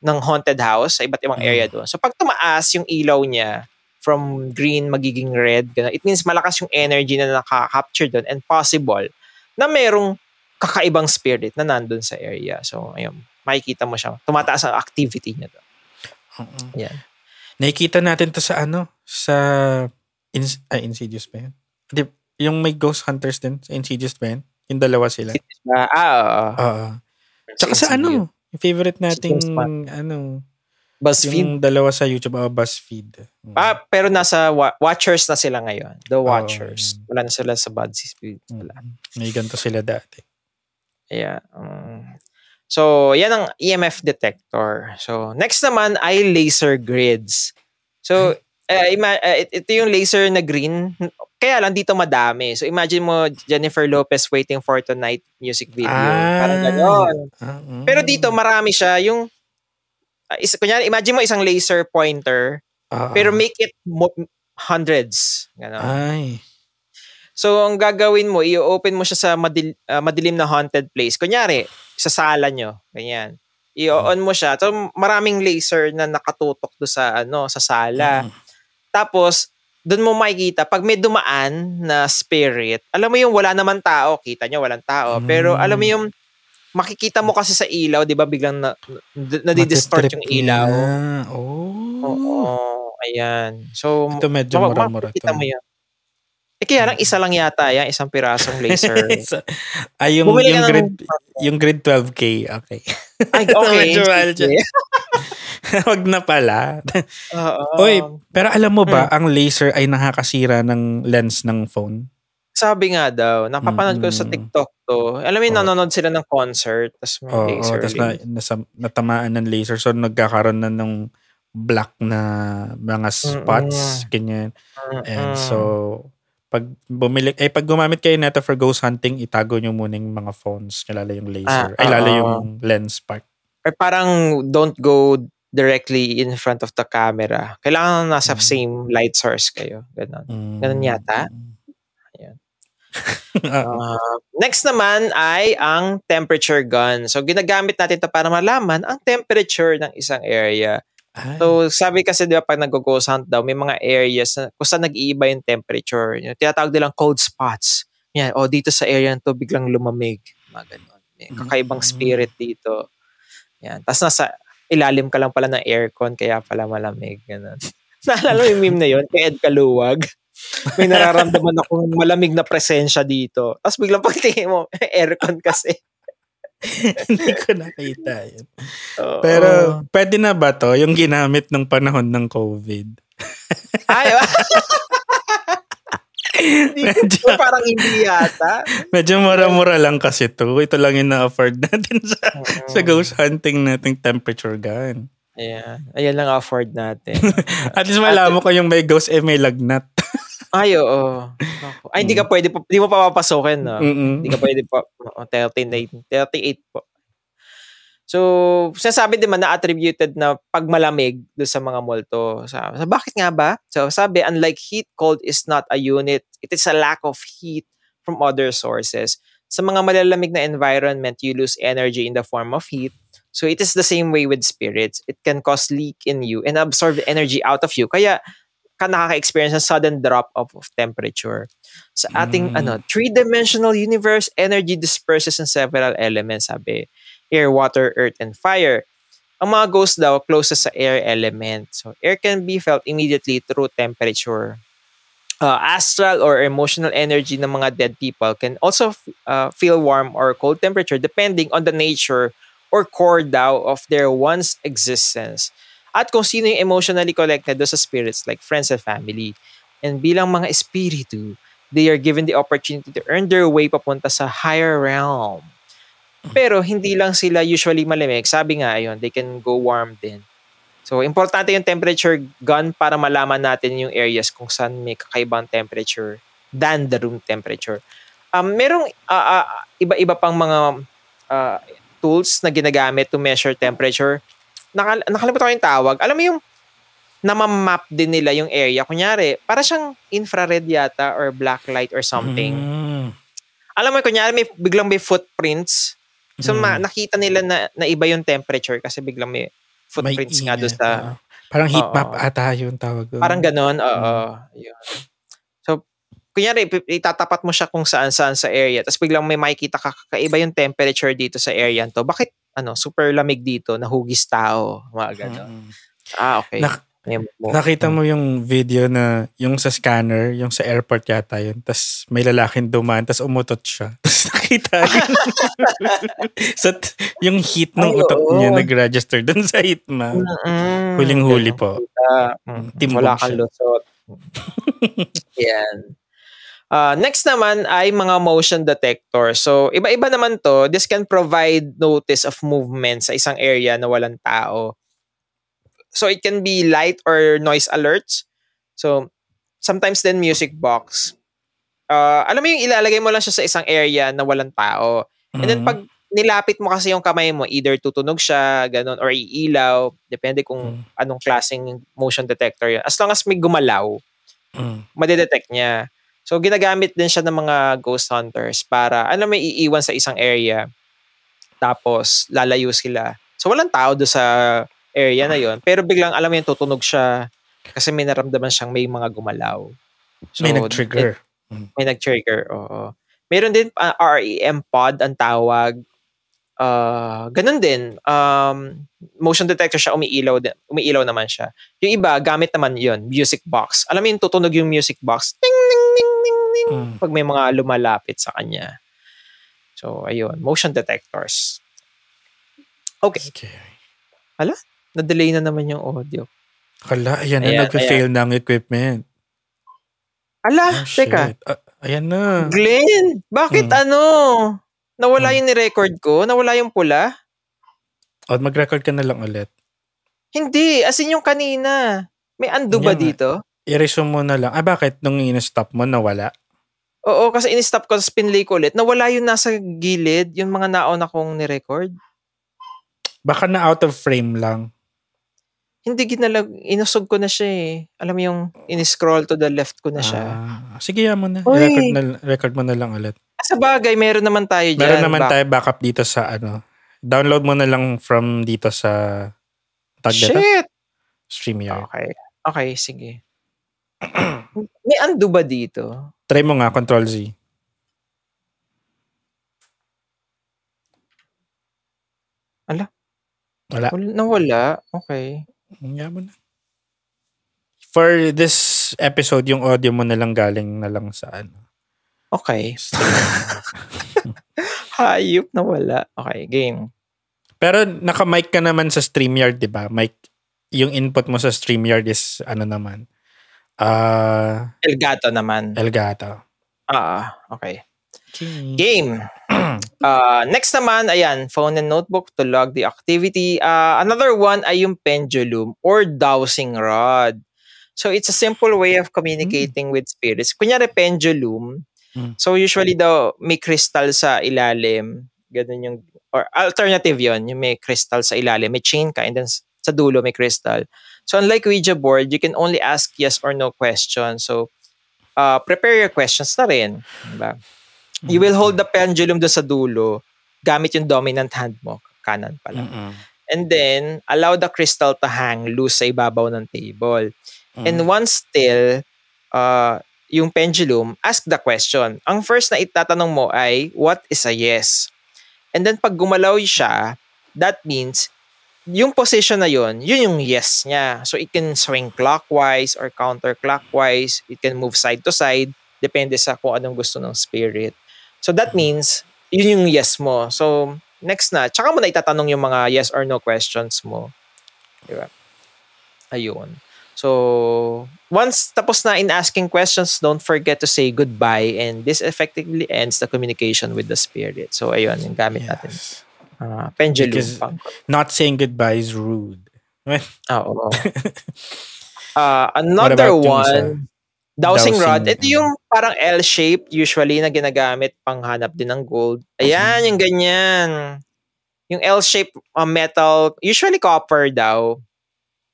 ng haunted house, sa iba't ibang area doon. So, pag tumaas yung ilaw niya, from green, magiging red, ganun, it means malakas yung energy na nakaka-capture doon and possible na merong kakaibang spirit na nandun sa area. So, ayun, makikita mo siya. Tumataas ang activity niya doon. Yan. Nakikita natin to sa Insidious ba yun? Yung may ghost hunters din sa Insidious ba yun? Yung dalawa sila. Tsaka sa yung favorite nating BuzzFeed? Yung dalawa sa YouTube, BuzzFeed. Pero nasa Watchers na sila ngayon. The Watchers. Wala na sila sa BuzzFeed. May ganito sila dati. Yeah. So, yan ang EMF detector. So, next naman ay laser grids. So, ito yung laser na green. Kaya lang dito madami. So, imagine mo Jennifer Lopez Waiting for Tonight music video. Parang gano'n. Pero dito marami siya. Yung, kunyari, imagine mo isang laser pointer, pero make it hundreds. Gano'n. Ay. So, ang gagawin mo, i-open mo siya sa madilim na haunted place. Kunyari, sa sala nyo. Ganyan. I-on mo siya. So, maraming laser na nakatutok do sa sala. Tapos, doon mo makikita, pag may dumaan na spirit, alam mo yung wala naman tao, kita nyo, walang tao. Pero alam mo yung, makikita mo kasi sa ilaw, di ba, biglang nadidistort yung ilaw. Oo, ayan. So, ito medyo mura-mura to. Makikita mo yun. Kaya lang, isa lang yata yan, isang pirasong laser. yung grade 12K, okay. Ay, okay. Wag na pala. Oy, pero alam mo ba, ang laser ay nakakasira ng lens ng phone? Sabi nga daw, napapanood ko sa TikTok to. Alam mo yung nanonood sila ng concert, tapos may laser. Tapos natamaan ng laser, so nagkakaroon na ng black na mga spots, ganyan. And so, pag gumamit kayo nito for ghost hunting, itago nyo muna yung mga phones, lalo yung laser, lalo yung lens part. Or parang don't go directly in front of the camera. Kailangan nasa same light source kayo. Ganon yata. Ayan. Next naman ay ang temperature gun. So, ginagamit natin ito para malaman ang temperature ng isang area. So, sabi kasi diba pag nag-ghost hunt daw, may mga areas na kung saan nag-iiba yung temperature. Yung tinatawag nilang cold spots. Yan, dito sa area nito biglang lumamig. Mga ganon. May kakaibang spirit dito. Yan. Tapos nasa ilalim ka lang pala ng aircon, kaya pala malamig. Ganon. Naalala mo yung meme na yun? Kay Ed Kaluwag. May nararamdaman akong malamig na presensya dito. Tapos biglang pagtingin mo, aircon kasi. Hindi ko nakita yun. Pero, pwede na ba to yung ginamit ng panahon ng COVID? Ay, medyo, Parang hindi yata. medyo mura-mura lang kasi to. Ito lang yung na-afford natin sa ghost hunting nating temperature gun. Ayan lang afford natin. At least malaman ko yung may ghost may lagnat. Ay, oo. Ay, hindi ka pwede, hindi mo pa papasokin, no? Hindi ka pwede pa, 38 po. So, sinasabi din man na attributed na pag malamig doon sa mga multo. So, bakit nga ba? So, sabi, unlike heat, cold is not a unit. It is a lack of heat from other sources. Sa mga malalamig na environment, you lose energy in the form of heat. So, it is the same way with spirits. It can cause leak in you and absorb the energy out of you. Kaya, ka nakaka-experience ng sudden drop of temperature. Sa ating three-dimensional universe, energy disperses in several elements, sabi. Air, water, earth, and fire. Ang mga ghosts daw closest sa air element. So, air can be felt immediately through temperature. Astral or emotional energy ng mga dead people can also feel warm or cold temperature depending on the nature or core daw of their once existence. At kung sino yung emotionally connected do sa spirits like friends and family. And bilang mga espiritu, they are given the opportunity to earn their way papunta sa higher realm. Pero hindi lang sila usually malamig. Sabi nga, ayun, they can go warm din. So, importante yung temperature gun para malaman natin yung areas kung saan may kakaibang temperature than the room temperature. Merong iba-iba pang mga tools na ginagamit to measure temperature. Nakalimutan ko yung tawag. Alam mo yung namamap din nila yung area. Kunyari, para siyang infrared yata or black light or something. Alam mo, kunyari, biglang may footprints. So, nakita nila na iba yung temperature kasi biglang may footprints nga doon sa... parang heat map ata yung tawag. Parang ganon, Yun. So, kunyari, itatapat mo siya kung saan-saan sa area tapos biglang may makikita ka kakaiba yung temperature dito sa area to. Bakit, super lamig dito, nahugis tao, mga ganon. Okay. Nakita mo yung video na yung sa scanner, yung sa airport yata yun, tas may lalaking dumaan, tas umutot siya. Tas nakita yun. So, yung heat ng utot niya nag-register dun sa heat map. Huling-huli po. Wala kang lusot. Yan. Next naman ay mga motion detector. So, iba-iba naman to. This can provide notice of movement sa isang area na walang tao. So, it can be light or noise alerts. So, sometimes then music box. Alam mo yung ilalagay mo lang siya sa isang area na walang tao. And then, pag nilapit mo kasi yung kamay mo, either tutunog siya, ganun, or iilaw. Depende kung anong klaseng motion detector yun. As long as may gumalaw, madidetect niya. So, ginagamit din siya ng mga ghost hunters para, may iiwan sa isang area. Tapos, lalayo sila. So, walang tao doon sa area na yon, pero biglang alam mo yung tutunog siya kasi may naramdaman siyang may mga gumalaw. So, may nag-trigger. May nag-trigger, oo. Meron din REM pod ang tawag. Ganun din. Motion detector siya, umiilaw naman siya. Yung iba, gamit naman yon, music box. Alam mo yung tutunog yung music box. Ting, ting, ting, ting, ting. Pag may mga lumalapit sa kanya. So, ayun. Motion detectors. Okay. Hala? Na-delay na naman yung audio. Ayan na, nag-fail na ang equipment. Teka. Ayan na. Glenn, bakit nawala yung ni-record ko? Nawala yung pula? Mag-record ka na lang ulit. Hindi, as in yung kanina. May undo ba dito? I-resume mo na lang. Bakit? Nung in-stop mo, nawala? Oo, kasi in-stop ko, spinlay ko ulit. Nawala yung nasa gilid, yung mga nauna kong ni-record. Baka na out of frame lang. Hindi inusog ko na siya eh. Alam mo yung in-scroll to the left ko na siya. Sige, mo na. Record mo na lang ulit. Sa bagay, meron naman tayo dyan. Meron naman tayo backup dito sa Download mo na lang from dito sa Shit! StreamYard. Okay, sige. May undo ba dito? Try mo nga, Control Z. Ala? Wala. Nawala? Okay. Nga mo na. For this episode, yung audio mo na lang galing na lang sa Okay. Hayop na wala. Okay, game. Pero naka-mic ka naman sa StreamYard, di ba? Mic, yung input mo sa StreamYard is naman, Elgato naman. Elgato. Okay. Okay. Game. Next naman, ayan, phone and notebook to log the activity. Another one ay yung pendulum or dowsing rod. So it's a simple way of communicating with spirits. Kunyari pendulum, so usually daw may crystal sa ilalim. Ganun yung, or alternative yon, yung may crystal sa ilalim. May chain ka and then sa dulo may crystal. So unlike Ouija board, you can only ask yes or no questions. So prepare your questions na rin. Diba? You will hold the pendulum doon sa dulo gamit yung dominant hand mo, kanan pala. And then, allow the crystal to hang loose sa ibabaw ng table. And once still, yung pendulum, ask the question. Ang first na itatanong mo ay, what is a yes? And then pag gumalaw siya, that means, yung position na yun yung yes niya. So it can swing clockwise or counterclockwise. It can move side to side. Depende sa kung anong gusto ng spirit. So that means, yun yung yes mo. So, next na. Tsaka mo na itatanong yung mga yes or no questions mo. Diba? Ayun. So, once tapos na in asking questions, don't forget to say goodbye and this effectively ends the communication with the spirit. So, ayun, yung gamit natin. Pendulum. Because not saying goodbye is rude. Oo. Another one, dowsing rod. Ito yung parang L-shape usually na ginagamit panghanap din ng gold. Ayan, yung ganyan. Yung L-shape metal, usually copper daw,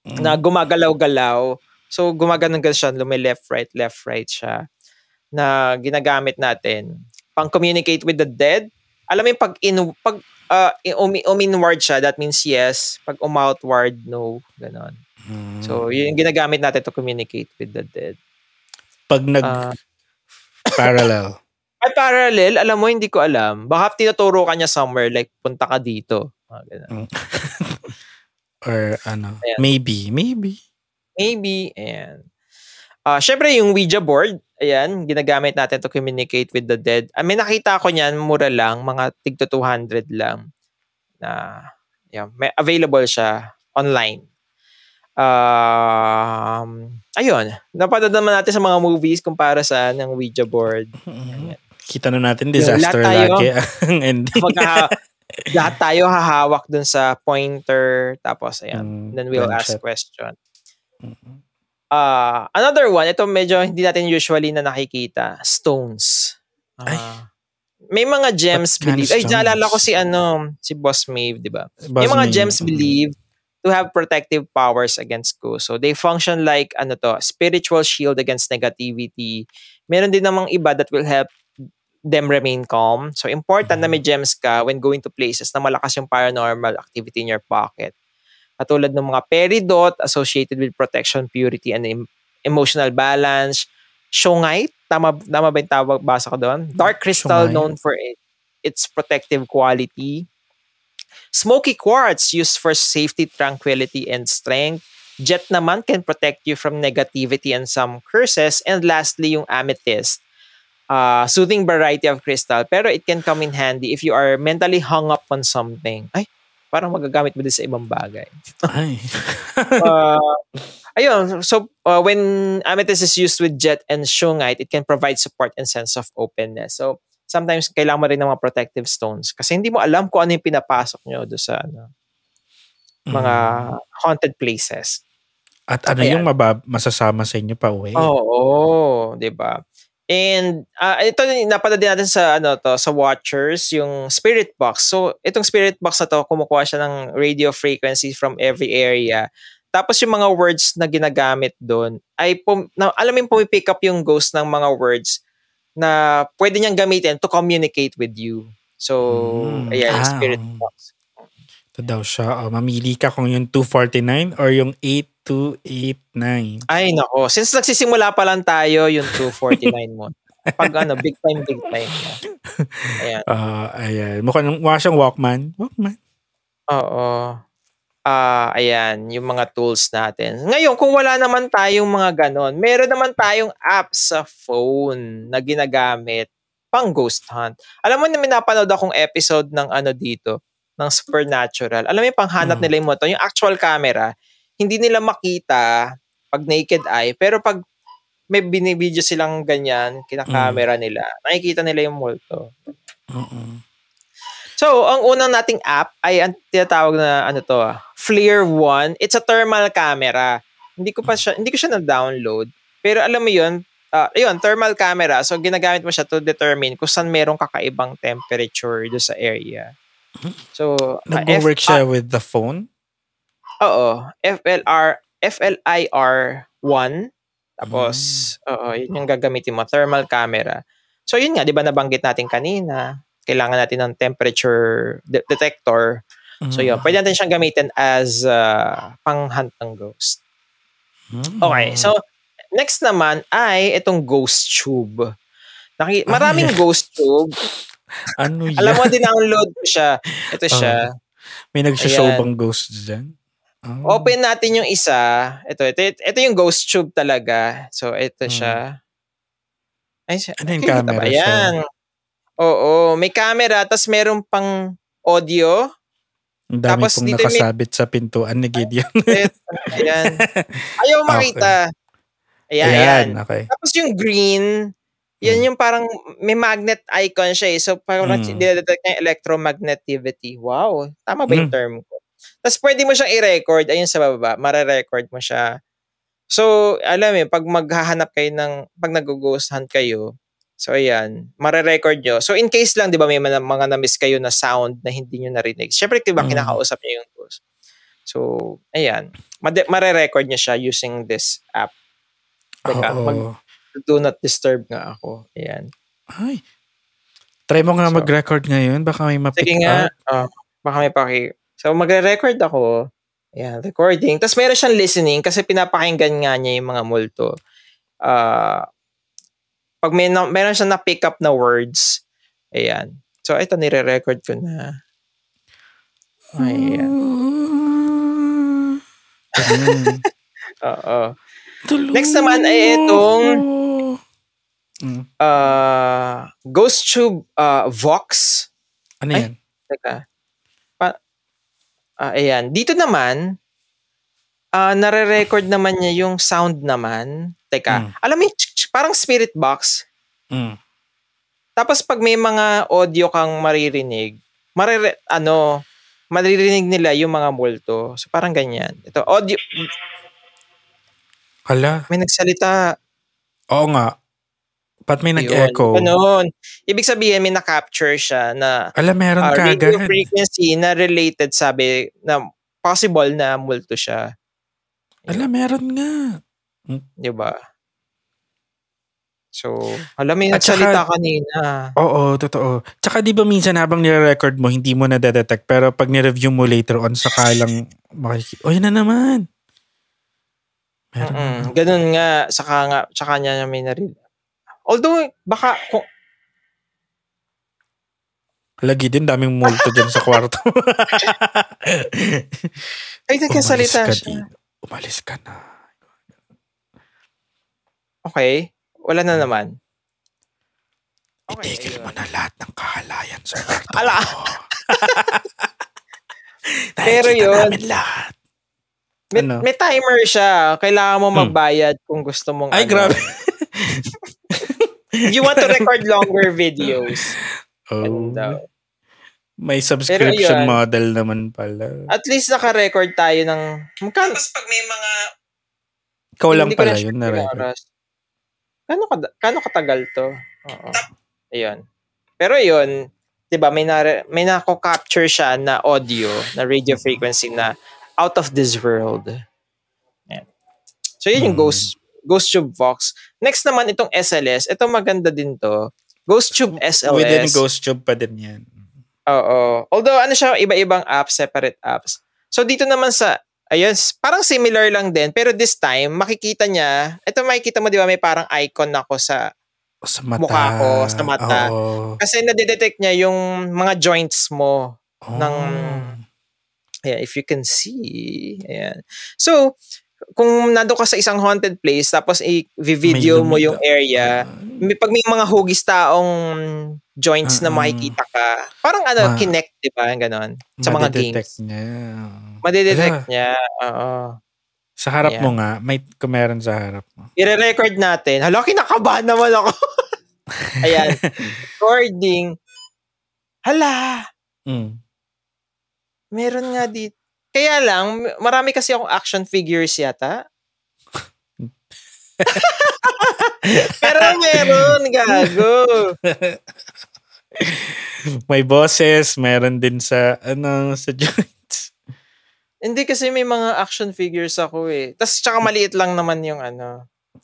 na gumagalaw-galaw. So, gumaganon siya, left, right siya, na ginagamit natin. Pang-communicate with the dead. Alam mo yung pag uminward siya, that means yes. Pag umoutward, no. Ganon. So, yun yung ginagamit natin to communicate with the dead. Pag nag-parallel. Ay, parallel? Alam mo, hindi ko alam. Baka tinuturo ka niya somewhere, like, punta ka dito. Or ano, ayan. Maybe. Ayan. Syempre, yung Ouija board, ayan, ginagamit natin to communicate with the dead. May nakita ko niyan, mura lang, mga tig to 200 lang. Na, may available siya online. Ayun, napanood naman natin sa mga movies kumpara sa ng Ouija board. Kita na natin disaster lagi ang ending. Lahat tayo hahawak dun sa pointer, tapos ayan, then we'll ask question. Another one, ito medyo hindi natin usually na nakikita, stones. May mga gems believed. Ay, naalala ko si Boss Maeve, di ba? May mga gems believed to have protective powers against ghosts. So they function like spiritual shield against negativity. Meron din namang iba that will help them remain calm. So important na may gems ka when going to places na malakas yung paranormal activity in your pocket. Katulad ng mga peridot associated with protection, purity, and emotional balance. Shungite, tama ba yung tawag, basa ko doon? Dark crystal known for its protective quality. Smoky quartz used for safety, tranquility, and strength. Jet naman can protect you from negativity and some curses. And lastly, yung amethyst. Soothing variety of crystal. Pero it can come in handy if you are mentally hung up on something. Ay, parang magagamit mo din sa ibang bagay. Ay. Ayun, so when amethyst is used with jet and shungite, it can provide support and sense of openness. So, sometimes kailangan mo rin ng mga protective stones kasi hindi mo alam kung ano yung pinapasok nyo doon sa mga haunted places. At ano yung masasama sa inyo pa uwi? Oo, 'di ba? And ito napanood din natin sa sa Watchers, yung spirit box. So, itong spirit box na to, kumukuha siya ng radio frequency from every area. Tapos yung mga words na ginagamit doon ay alam mo yung pumipick up yung ghost ng mga words na pwede niyang gamitin to communicate with you. So, ayan, spirit box. Ito daw siya. Mamili ka kung yung 249 or yung 8289. Ay, nako. Since nagsisimula pa lang tayo, yung 249 mo. Pag big time. Ayan. Ayan. Mukha siyang Walkman. Oo. Ayan, yung mga tools natin. Ngayon, kung wala naman tayong mga ganon, meron naman tayong app sa phone na ginagamit pang ghost hunt. Alam mo na may napanood akong episode ng dito, ng Supernatural. Alam mo yung panghanap nila yung moto, yung actual camera, hindi nila makita pag naked eye, pero pag may binibideo silang ganyan, kinakamera nila. Nakikita nila yung multo. So, ang unang nating app ay ang tinatawag na FLIR 1. It's a thermal camera. Hindi ko siya na-download. Pero alam mo yun, thermal camera. So, ginagamit mo siya to determine kung saan merong kakaibang temperature do sa area. So, nag-work siya with the phone? Oo. FLIR 1. Tapos, yun yung gagamitin mo, thermal camera. So, yun nga, di ba nabanggit natin kanina, kailangan natin ng temperature detector. So, yun, pwede natin siyang gamitin as pang-hunt ng ghost. Okay, so, next naman ay itong ghost tube. Maraming ghost tube. Ano yan? Alam mo, dinownload ko siya. Ito siya. May nag-show bang ghost dyan? Open natin yung isa. Ito yung ghost tube talaga. So, ito siya. Ano yung camera siya? Ayan. Oo. May camera, tapos meron pang audio. Ang dami tapos pong nakasabit sa pintuan ni Gideon. Ayan. Ayaw makita. Okay. Ayan. Okay. Tapos yung green, yan yung parang may magnet icon siya eh. So, parang dinadetect niya yung electromagnetivity. Wow. Tama ba yung term ko? Tapos pwede mo siyang i-record. Ayun sa baba. Mare-record mo siya. So, alam mo pag maghahanap kayo pag nag-ghost hunt kayo, so ayan, mare-record nyo. So, in case lang, di ba, may mga na-miss kayo na sound na hindi nyo narinig. Siyempre, di ba, kinakausap nyo yung ghost. So, ayan. Mare-record nyo siya using this app. Teka, do not disturb nga ako. Ayan. Ay. Try mo nga mag-record ngayon. Baka may ma-pick sige nga. Baka may So, magre-record ako. Ayan, recording. Tapos meron siyang listening kasi pinapakinggan nga niya yung mga multo. Pag meron siyang na-pick up na words, ayan. So, ito, nire-record ko na. Ayan. Oo. Next naman ay itong Ghost Tube Vox. Ano yan? Teka. Ayan. Dito naman, nare-record naman niya yung sound naman. Teka. Alam mo, parang spirit box. Tapos pag may mga audio kang maririnig, maririnig nila yung mga multo. So parang ganyan. Ito, audio. Hala. May nagsalita. Oo nga. Ba't may nag-echo? Ganun. Ibig sabihin, may na-capture siya na meron ka radio agad. frequency na related, sabi, na possible na multo siya. Meron nga. Diba? So, may nagsalita kanina. Oo, totoo. Tsaka di ba minsan habang nire-record mo, hindi mo na-detect, pero pag nireview mo later on, saka lang makikita. Yun na naman. Ganun nga. Saka niya may narinig. Although, baka... Lagi din, daming multo dyan sa kwarto. Ay, nagkasalita siya. Umalis ka na. Okay. Wala na naman. Itigil mo na lahat ng kahalayan sa kwarto. Pero yun. Namin lahat. May timer siya. Kailangan mo magbayad kung gusto mong grabe. You want to record longer videos. And, may subscription model naman pala. At least naka-record tayo ng... Tapos pag may mga... Ikaw lang pala yun na record. Kano katagal to? Oo. Ayun. Pero yun, diba, may nako-capture siya na audio, na radio frequency na out of this world. Ayan. So yun yung Ghost Tube Vox. Next naman itong SLS. Ito maganda din to. Ghost Tube SLS. Within Ghost Tube pa din yan. Oo. Although siya, iba-ibang apps, separate apps. So dito naman parang similar lang din. Pero this time, makikita niya, ito makikita mo, di ba, may parang icon ako sa mata. Mukha ko, sa mata. Kasi nadidetect niya yung mga joints mo. Ayan, if you can see. Ayan. So, kung nando ka sa isang haunted place tapos i-video mo yung area, pag may mga hugis taong joints na makikita ka, parang connect, di ba? Ganon. Sa mga games. Niya. Madidetect niya. Oo. Sa harap Ayan. mo nga, kung meron sa harap mo. I-record natin. Hala, kinakabahan naman ako. Ayan. Recording. Hala, meron nga dito. Kaya lang, marami kasi akong action figures yata. Pero meron, gago. May boses, meron din sa sa joints. Hindi kasi may mga action figures ako eh. Tapos tsaka maliit lang naman yung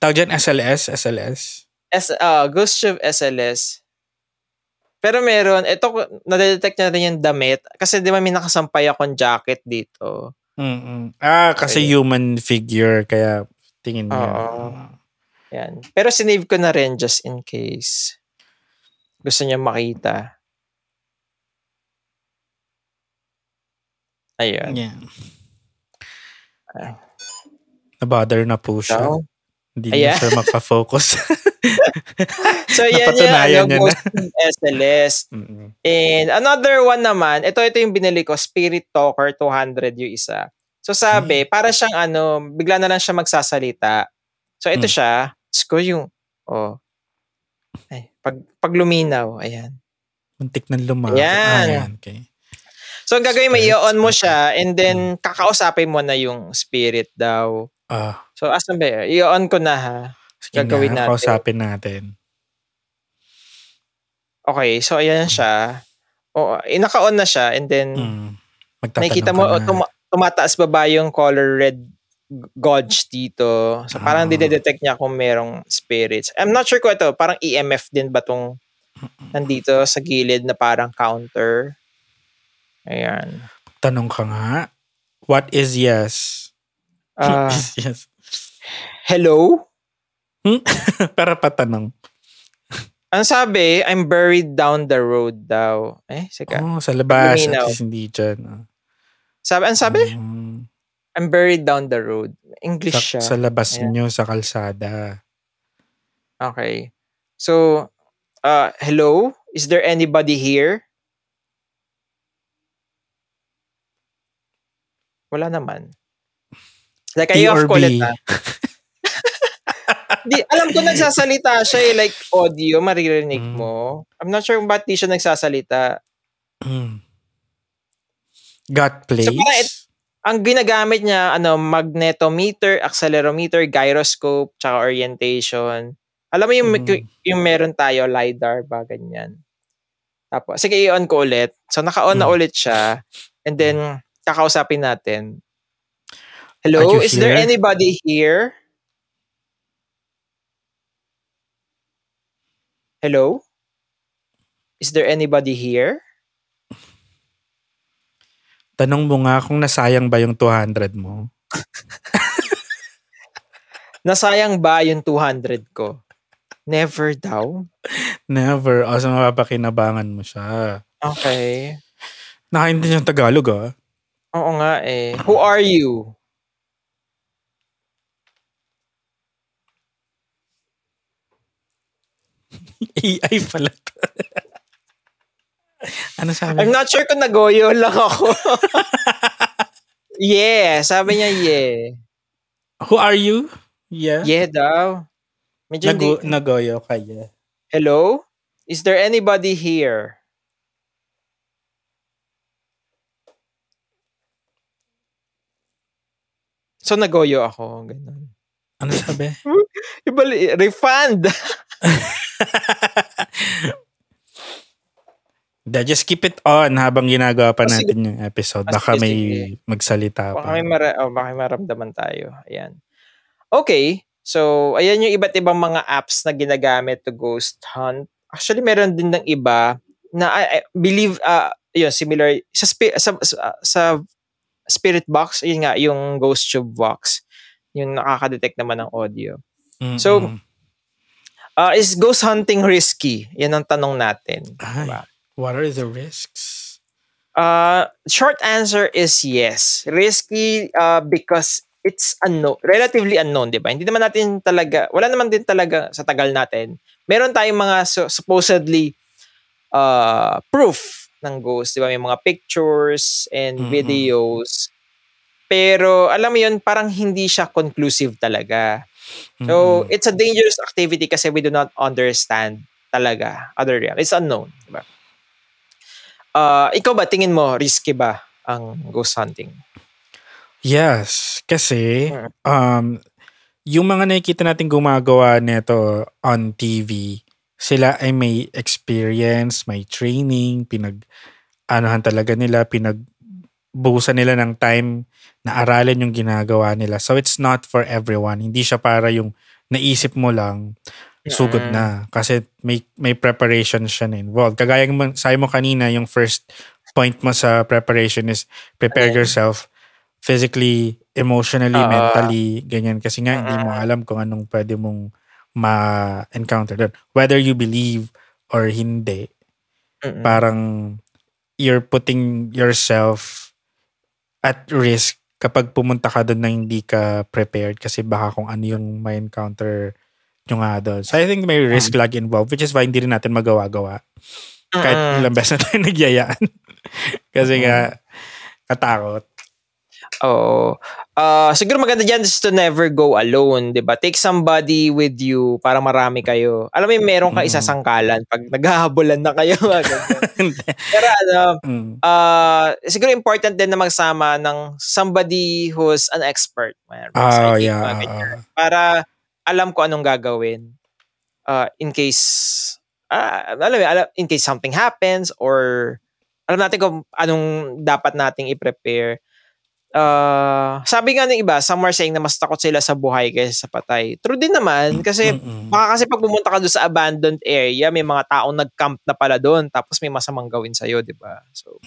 Tawag dyan, SLS? Ghost Ship SLS. Pero meron, ito, nadedetect na rin yung damit. Kasi di ba may nakasampay akong jacket dito. Kasi human figure, kaya tingin mo. Yan. Pero sinave ko na rin just in case. Gusto niya makita. Ayun. Yeah. Nabother na po siya. So, hindi na siya makafocus. So, yan yung Ghost SLS. And another one naman, ito yung binili ko, Spirit Talker 200 yung isa. So, sabi, para siyang bigla na lang siya magsasalita. So, ito siya. Ko yung, pag luminaw, ayan. Muntik ng lumaw. Ayan. Okay. So, ang gagawin mo, i-on mo siya and then kakausapin mo na yung spirit daw. So, asan ba? I-on ko na ha. Gagawin natin. Kausapin natin. Okay, so ayan siya. Naka-on na siya and then nakikita mo tumataas baba yung color red gauge dito. So parang dinedetect niya kung merong spirits. I'm not sure kung ito, parang EMF din ba tong nandito sa gilid na parang counter. Ayan. Tanong ka nga, what is yes? Yes. Hello? Para patanong. Ang sabi, I'm buried down the road daw. Sika. Sa labas. At least hindi dyan. Ang sabi? I'm buried down the road. English siya. Sa labas nyo, sa kalsada. Okay. So, hello? Is there anybody here? Wala naman. Like, I off call it Di, alam ko nagsasalita siya like audio, maririnig mo. I'm not sure ba't di siya nagsasalita. Got place? So, ang ginagamit niya, magnetometer, accelerometer, gyroscope, tsaka orientation. Alam mo yung meron tayo, LiDAR ba, ganyan. Tapos, sige, i-on ko ulit. So, naka-on na ulit siya. And then, kakausapin natin. Hello, is there anybody here? Hello? Is there anybody here? Tanong mo nga kung nasayang ba yung 200 mo. Nasayang ba yung 200 ko? Never daw. Never. So mapapakinabangan mo siya. Okay. Nakaintindi yung Tagalog Oo nga eh. Who are you? AI pala to. Ano sabi? I'm not sure kung nagoyo lang ako. Yeah. Sabi niya, yeah. Who are you? Yeah. Yeah daw. Medyo nagoyo ka, yeah. Hello? Is there anybody here? So, nagoyo ako. Ganun. Ano sabi? Refund! Just keep it on habang ginagawa pa natin yung episode. Baka may magsalita pa. Baka may maramdaman tayo. Ayan. Okay. So, ayan yung iba't ibang mga apps na ginagamit to ghost hunt. Actually, meron din ng iba na I believe, yun, similar. Sa Spirit Box, yun nga, yung Ghost Tube Box. Yung nakaka-detect naman ng audio. Mm-hmm. So, is ghost hunting risky? Yan ang tanong natin. Diba? What are the risks? Short answer is yes. Risky because it's relatively unknown, di ba? Hindi naman natin talaga, wala naman din talaga sa tagal natin. Meron tayong mga supposedly proof ng ghost, di ba? May mga pictures and videos. Pero alam mo yun, parang hindi siya conclusive talaga. So, it's a dangerous activity kasi we do not understand talaga other realm. It's unknown. Diba? Ikaw ba, tingin mo, risky ba ang ghost hunting? Yes, kasi Mm. yung mga nakikita natin gumagawa nito on TV, sila ay may experience, may training, anuhan talaga nila, pinagbuhusan nila ng time na aralin yung ginagawa nila. So it's not for everyone. Hindi siya para yung naisip mo lang, sugod na. Kasi may preparation siya na involved. Kagaya sabi mo kanina, yung first point mo sa preparation is prepare yourself physically, emotionally, mentally, ganyan. Kasi nga, hindi mo alam kung anong pwede mong ma-encounter doon. Whether you believe or hindi, parang you're putting yourself at risk kapag pumunta ka doon na hindi ka prepared kasi baka kung ano yung ma-encounter nyo nga doon. So I think may risk lagi involved, which is why hindi rin natin magawa-gawa. Kahit ilang beses na tayo nagyayaan. Kasi nga, katakot. Oo. Siguro maganda dyan is to never go alone, di ba? Take somebody with you para marami kayo. Alam mo yung meron ka isasangkalan pag naghahabulan na kayo. Pero siguro important din na magsama ng somebody who's an expert. Para alam ko anong gagawin. In case in case something happens or alam natin kung anong dapat nating i-prepare. Sabi nga ng iba, some are saying na mas takot sila sa buhay kaysa sa patay. True din naman kasi baka kasi pag pumunta ka doon sa abandoned area, may mga taong nag-camp na pala doon tapos may masamang gawin sa'yo, di ba? So,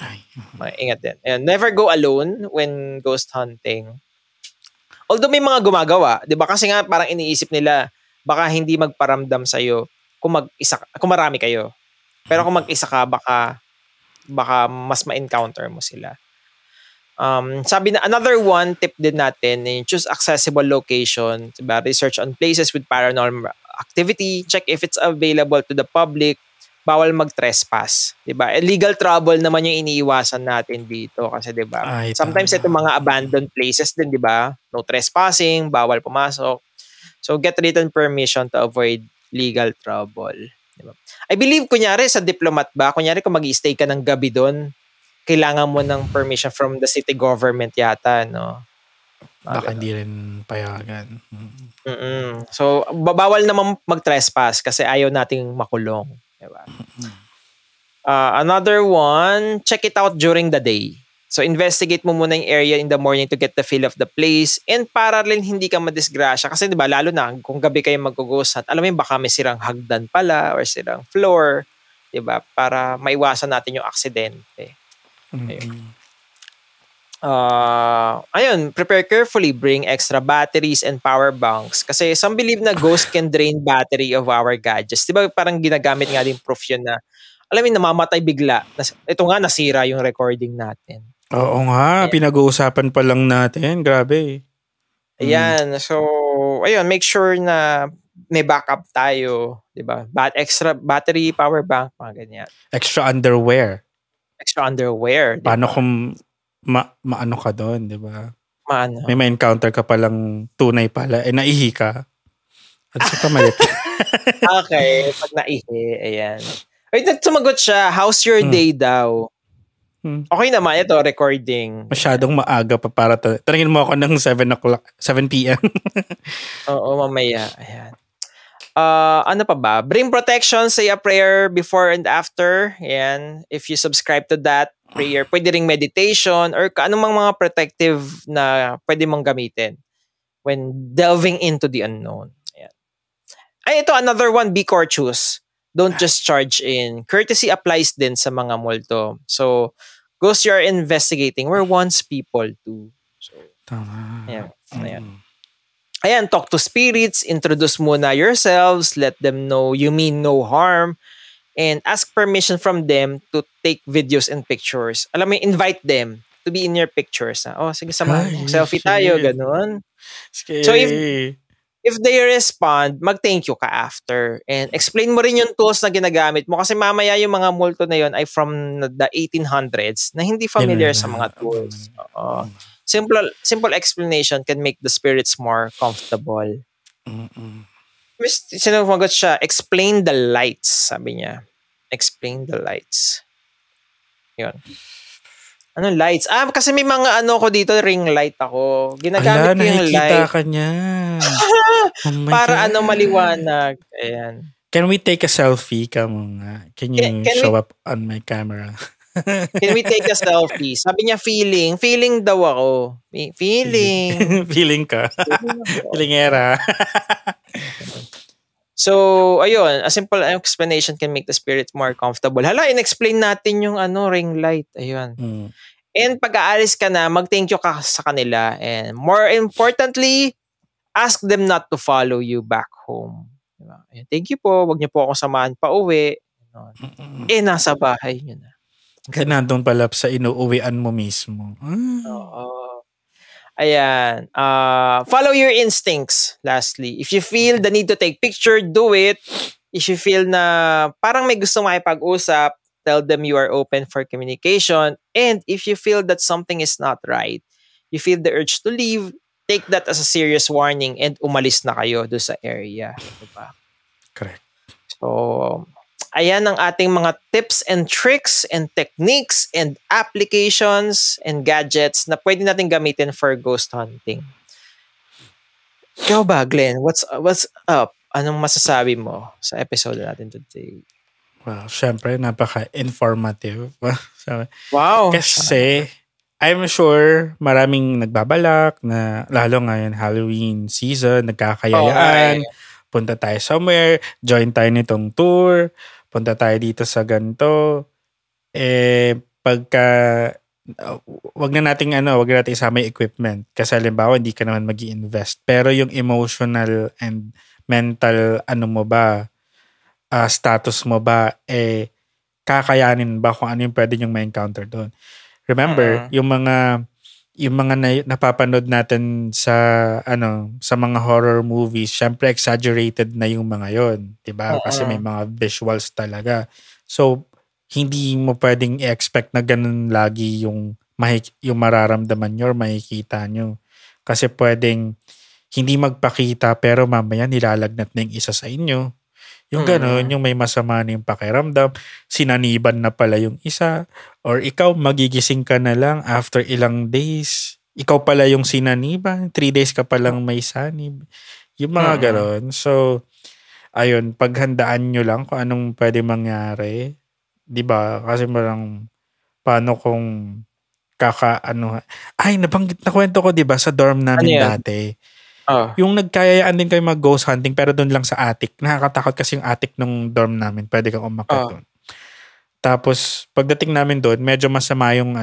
ingat din. And never go alone when ghost hunting. Although may mga gumagawa, di ba? Kasi nga parang iniisip nila baka hindi magparamdam sa'yo kung marami kayo. Pero kung mag-isa ka, baka mas ma-encounter mo sila. Sabi na another one tip din natin, choose accessible location, diba? Research on places with paranormal activity, check if it's available to the public, bawal mag-trespass, diba? Illegal trouble naman yung iniiwasan natin dito kasi diba? Sometimes ito mga abandoned places din, diba? No trespassing, bawal pumasok. So get written permission to avoid legal trouble. Diba? I believe kunyari sa diplomat ba, kunyari kung mag-i-stay ka ng gabi doon, kailangan mo ng permission from the city government yata, no? Baka hindi rin payagan. So, bawal naman mag-trespass kasi ayaw nating makulong. Diba? Another one, check it out during the day. So, investigate mo muna yung area in the morning to get the feel of the place and para rin hindi ka madisgrasya. Kasi diba, lalo na kung gabi kayo mag-ghost hunt, alam mo baka may sirang hagdan pala or sirang floor. Diba? Para maiwasan natin yung aksidente. Ayun, prepare carefully, bring extra batteries and power banks kasi some believe na ghost can drain battery of our gadgets. Diba parang ginagamit nga din proof yun na alam mo namamatay bigla. Ito nga nasira yung recording natin. Oo nga, pinag-uusapan pa lang natin. Grabe. Ayan, so ayun, make sure na may backup tayo, diba? Extra battery, power bank, mga ganyan. Extra underwear. Diba? Paano kung maano ka doon, di ba? Maano? May ma-encounter ka palang tunay pala, naihi ka. At sa kamalit. Okay, pag naihi, ayan. Wait, sumagot siya, how's your day daw? Okay naman, ito, recording. Masyadong maaga pa para tanungin mo ako ng 7 p.m. Oo, mamaya. Ayan. Ano pa ba? Bring protection, say a prayer before and after. Ayan. If you subscribe to that prayer, pwede ring meditation or anumang mga protective na pwede mong gamitin when delving into the unknown. Ayan. Ay, ito, another one, be courteous. Don't just charge in. Courtesy applies din sa mga multo. So, ghosts you are investigating were once people too. So, tama. Ayan. Ayan, talk to spirits, introduce muna yourselves, let them know you mean no harm, and ask permission from them to take videos and pictures. Alam mo, invite them to be in your pictures. Sige, selfie tayo, ganun. Scary. So, if they respond, mag-thank you ka after. And explain mo rin yung tools na ginagamit mo kasi mamaya yung mga multo na yun ay from the 1800s na hindi familiar sa mga tools. Simple explanation can make the spirits more comfortable. Sinumagot siya, explain the lights, sabi niya. Explain the lights. Yun. Anong lights? Kasi may mga ko dito, ring light ako. Ginagamit ko yung light. Nakikita ka niya. Oh my para God. maliwanag. Ayan. Can we take a selfie? Come on. Can you show up on my camera? Can we take a selfie? Sabi niya, feeling. Feeling daw ako. Feeling. Feeling ka. Feelingera. So, ayun. A simple explanation can make the spirit more comfortable. Hala, in-explain natin yung ring light. Ayun. And pag-aalis ka na, mag-thank you ka sa kanila. And more importantly, ask them not to follow you back home. Diba? Thank you po. Wag niyo po akong samahan pa uwi. Nasa bahay nyo na. Kaya nandun pala sa inuuwian mo mismo. Oo. Ayan. Follow your instincts, lastly. If you feel the need to take picture, do it. If you feel na parang may gusto makipag-usap, tell them you are open for communication. And if you feel that something is not right, you feel the urge to leave, take that as a serious warning and umalis na kayo doon sa area. Diba? Correct. So, ayan ang ating mga tips and tricks and techniques and applications and gadgets na pwede natin gamitin for ghost hunting. Ikaw ba, Glenn? What's up? Anong masasabi mo sa episode natin today? Well, syempre, napaka-informative. Wow! Kasi, I'm sure maraming nagbabalak na lalo ngayon Halloween season, nagkakayayaan, punta tayo somewhere, join tayo nitong tour, punta tayo dito sa ganito. Pagka wag nating isama yung equipment kasi halimbawa hindi ka naman magi-invest. Pero yung emotional and mental mo ba, status mo ba, kakayanin ba kung ano yung pwede yung ma-encounter doon. Remember, yung mga napapanood natin sa sa mga horror movies, syempre exaggerated na yung mga yon, 'di ba? Kasi may mga visuals talaga. So hindi mo pwedeng i-expect na ganun lagi yung mararamdaman nyo or makikita nyo. Kasi pwedeng hindi magpakita pero mamaya nilalagnat na yung isa sa inyo. Yung gano'n, yung may masama na yung pakiramdam, sinaniban na pala yung isa, or ikaw magigising ka na lang after ilang days, ikaw pala yung sinaniban, 3 days ka palang may sanib. Yung mga gano'n. So, ayun, paghandaan nyo lang kung anong pwede mangyari. Diba? Kasi parang, paano kung nabanggit na kwento ko, diba, sa dorm namin dati. Yung nagkayayaan din kayo mag-ghost hunting pero doon lang sa attic. Nakakatakot kasi yung attic nung dorm namin. Pwede kang umakyat doon. Tapos, pagdating namin doon, medyo masama yung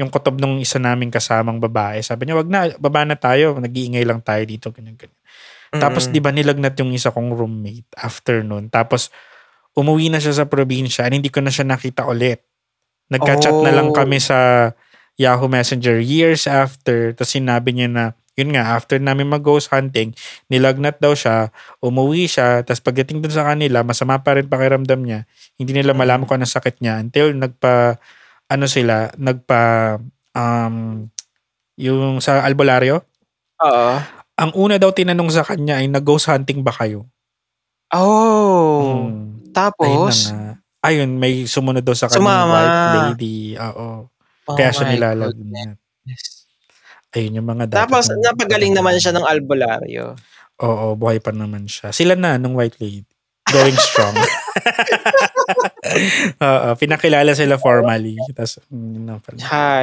kutob nung isa naming kasamang babae. Sabi niya, wag na, baba na tayo. Nag-iingay lang tayo dito. Ganyan. Tapos, di ba nilagnat yung isa kong roommate after nun. Tapos, umuwi na siya sa probinsya and hindi ko na siya nakita ulit. Nagka-chat na lang kami sa Yahoo Messenger years after. Tapos sinabi niya na, yun nga, after namin mag-ghost hunting, nilagnat daw siya, umuwi siya, tapos pagdating dun sa kanila, masama pa rin pakiramdam niya. Hindi nila malaman kung anong sakit niya until yung sa albularyo. Ang una daw tinanong sa kanya ay, nag-ghost hunting ba kayo? Tapos? Ayun, may sumunod daw sa kanya white lady. Kaya siya nilalagnat. Ayun yung mga dati. Tapos, napagaling naman siya ng albularyo. Oo, buhay pa naman siya. Sila na, nung white lady. Going strong. Pinakilala sila formally. Tapos,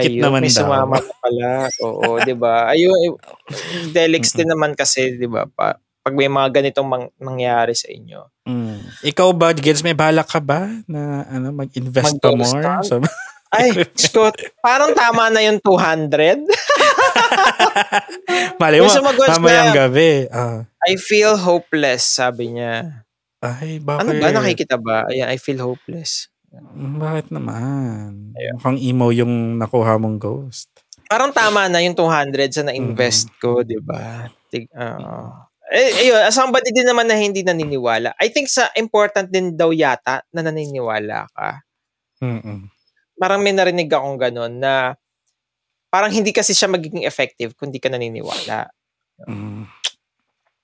cute naman may daw. sumama na pala. Oo, diba? Ayun, Delix din naman kasi, diba? Pag may mga ganitong mangyari sa inyo. Ikaw ba, Gids, may balak ka ba na mag-invest pa more? Ay, Scott, parang tama na yung 200. Mali mo, mamayang gabi. I feel hopeless, sabi niya. Ay, bakit? Ano ba? Nakikita ba? Ayan, I feel hopeless. Bakit naman? Mukhang emo yung nakuha mong ghost. Parang tama na yung 200 sa na-invest ko, di ba? Ayun, somebody din naman na hindi naniniwala. I think important din daw yata na naniniwala ka. parang may narinig akong ganun na parang hindi kasi siya magiging effective kung di ka naniniwala.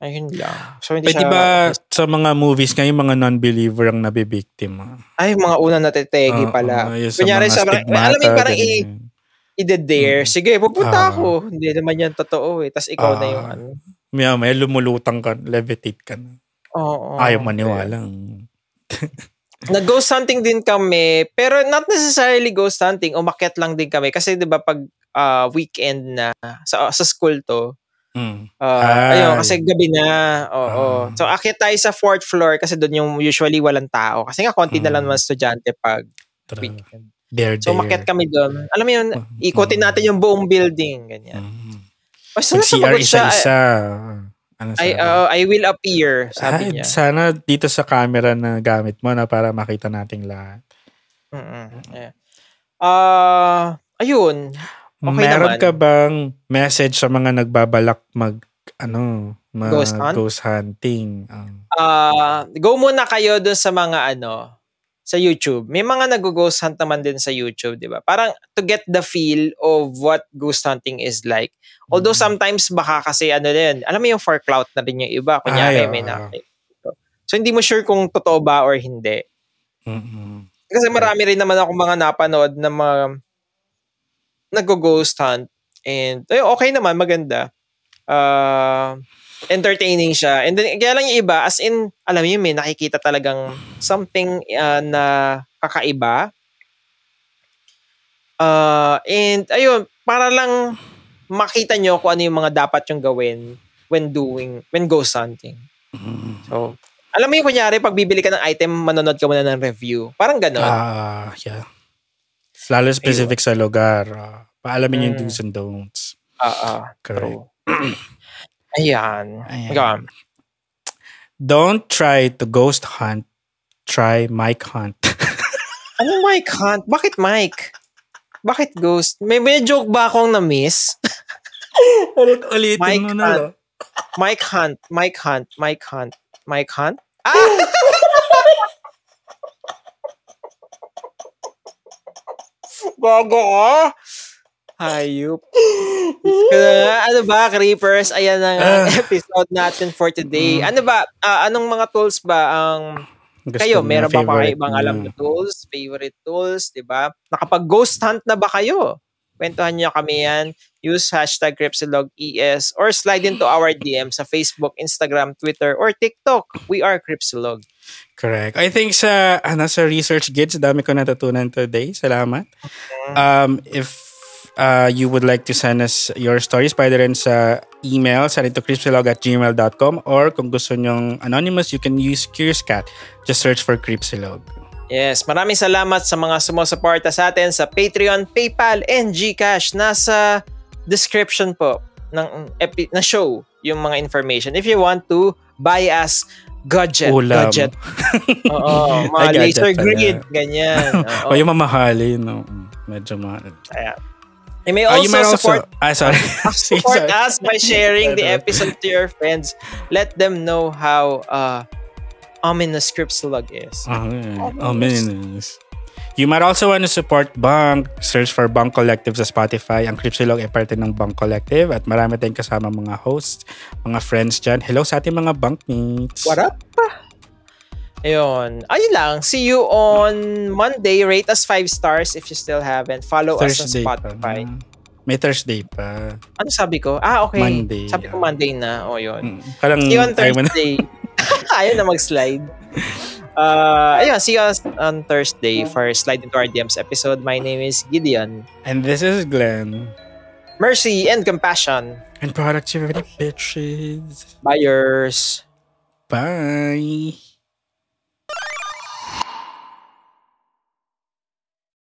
Ayun lang. So, hindi Pwede ba sa mga movies ngayon, mga non-believer ang nabibiktima? Ay, mga unang natetegi pala. Kunyari sa mga alam mo parang i-dare. Sige, pupunta ako. Hindi naman yan totoo eh. Tapos ikaw na yung ano. May lumulutang ka, levitate ka na. Oo. Ayaw maniwala. Nag-ghost hunting din kami, pero not necessarily ghost hunting. Umakyat lang din kami. Kasi diba pag weekend na sa school to, ayun, kasi gabi na. Oo. So, akyat tayo sa 4th floor kasi doon yung usually walang tao. Kasi nga, konti na lang naman estudyante pag weekend. So, umakyat kami doon. Alam mo yun, ikotin natin yung buong building. Ganyan. Basta CR isa-isa. I will appear, sabi niya. Sana dito sa camera na gamit mo na para makita nating lahat. Ayun. Okay meron naman. ka bang message sa mga nagbabalak ghost hunting? Go muna kayo dun sa mga sa YouTube. May mga nag-ghost hunt naman din sa YouTube, di ba? Parang to get the feel of what ghost hunting is like. Although sometimes baka kasi din, alam mo yung for clout na rin yung iba. Kunyari may nakita. So hindi mo sure kung totoo ba or hindi. Kasi marami rin naman ako mga napanood na mga nag-ghost hunt and okay naman, maganda. Entertaining siya. And then, kaya lang yung iba, as in, alam mo may nakikita talagang something na kakaiba. And, ayun, para lang makita nyo kung ano yung mga dapat yung gawin when ghost hunting. So, alam mo yung kunyari, pag bibili ka ng item, manonood ka muna ng review. Parang ganon. Yeah. Lalo specific sa lugar. Paalamin yung do's and don'ts. Correct. Ayan. Don't try to ghost hunt. Try mic hunt. Ano mic hunt? Bakit mic? Bakit ghost? May joke ba akong na-miss? Ulitin mo na. Mic hunt. Gago ko. Hayop. Ano ba, Creepers? Ayan ang episode natin for today. Ano ba? Anong mga tools ba ang kayo? Meron ba kayo ibang alam na tools? Favorite tools? Diba? Nakapag-ghost hunt na ba kayo? Kwentuhan niyo kami yan. Use #CrypsiloguES or slide into our DM sa Facebook, Instagram, Twitter, or TikTok. We are Cripsilog. Correct. I think sa research gigs, dami ko natutunan today. Salamat. If you would like to send us your stories, pwede rin sa email, send it to cripsilog@gmail.com, or kung gusto nyong anonymous, you can use Curious Cat. Just search for Cripsilog. Yes, maraming salamat sa mga sumusuporta sa atin sa Patreon, PayPal, and GCash. Nasa description po ng show yung mga information. If you want to buy us gadget. Oo, mga laser grid, ganyan. O yung mamahalin, no? Medyo mahal. Ayan. You may also support us by sharing the episode to your friends. Let them know how ominous Cripsilog is. Ominous. You might also want to support Bunk. Search for Bunk Collective sa Spotify. Ang Cripsilog ay parte ng Bunk Collective at marami tayong kasama mga hosts, mga friends dyan. Hello sa ating mga bunkmates. What up? Ayun. Ayun lang. See you on Monday. Rate us 5 stars if you still haven't. Follow Thursday us on Spotify. May Thursday pa. Ano sabi ko? Okay. Monday. Sabi ko Monday na. O yun. See you on Thursday. Ayaw na mag-slide. Ayun. See you on Thursday for Slide into our DMs episode. My name is Gideon. And this is Glenn. Mercy and compassion. And productivity, bitches. Buyers. Bye.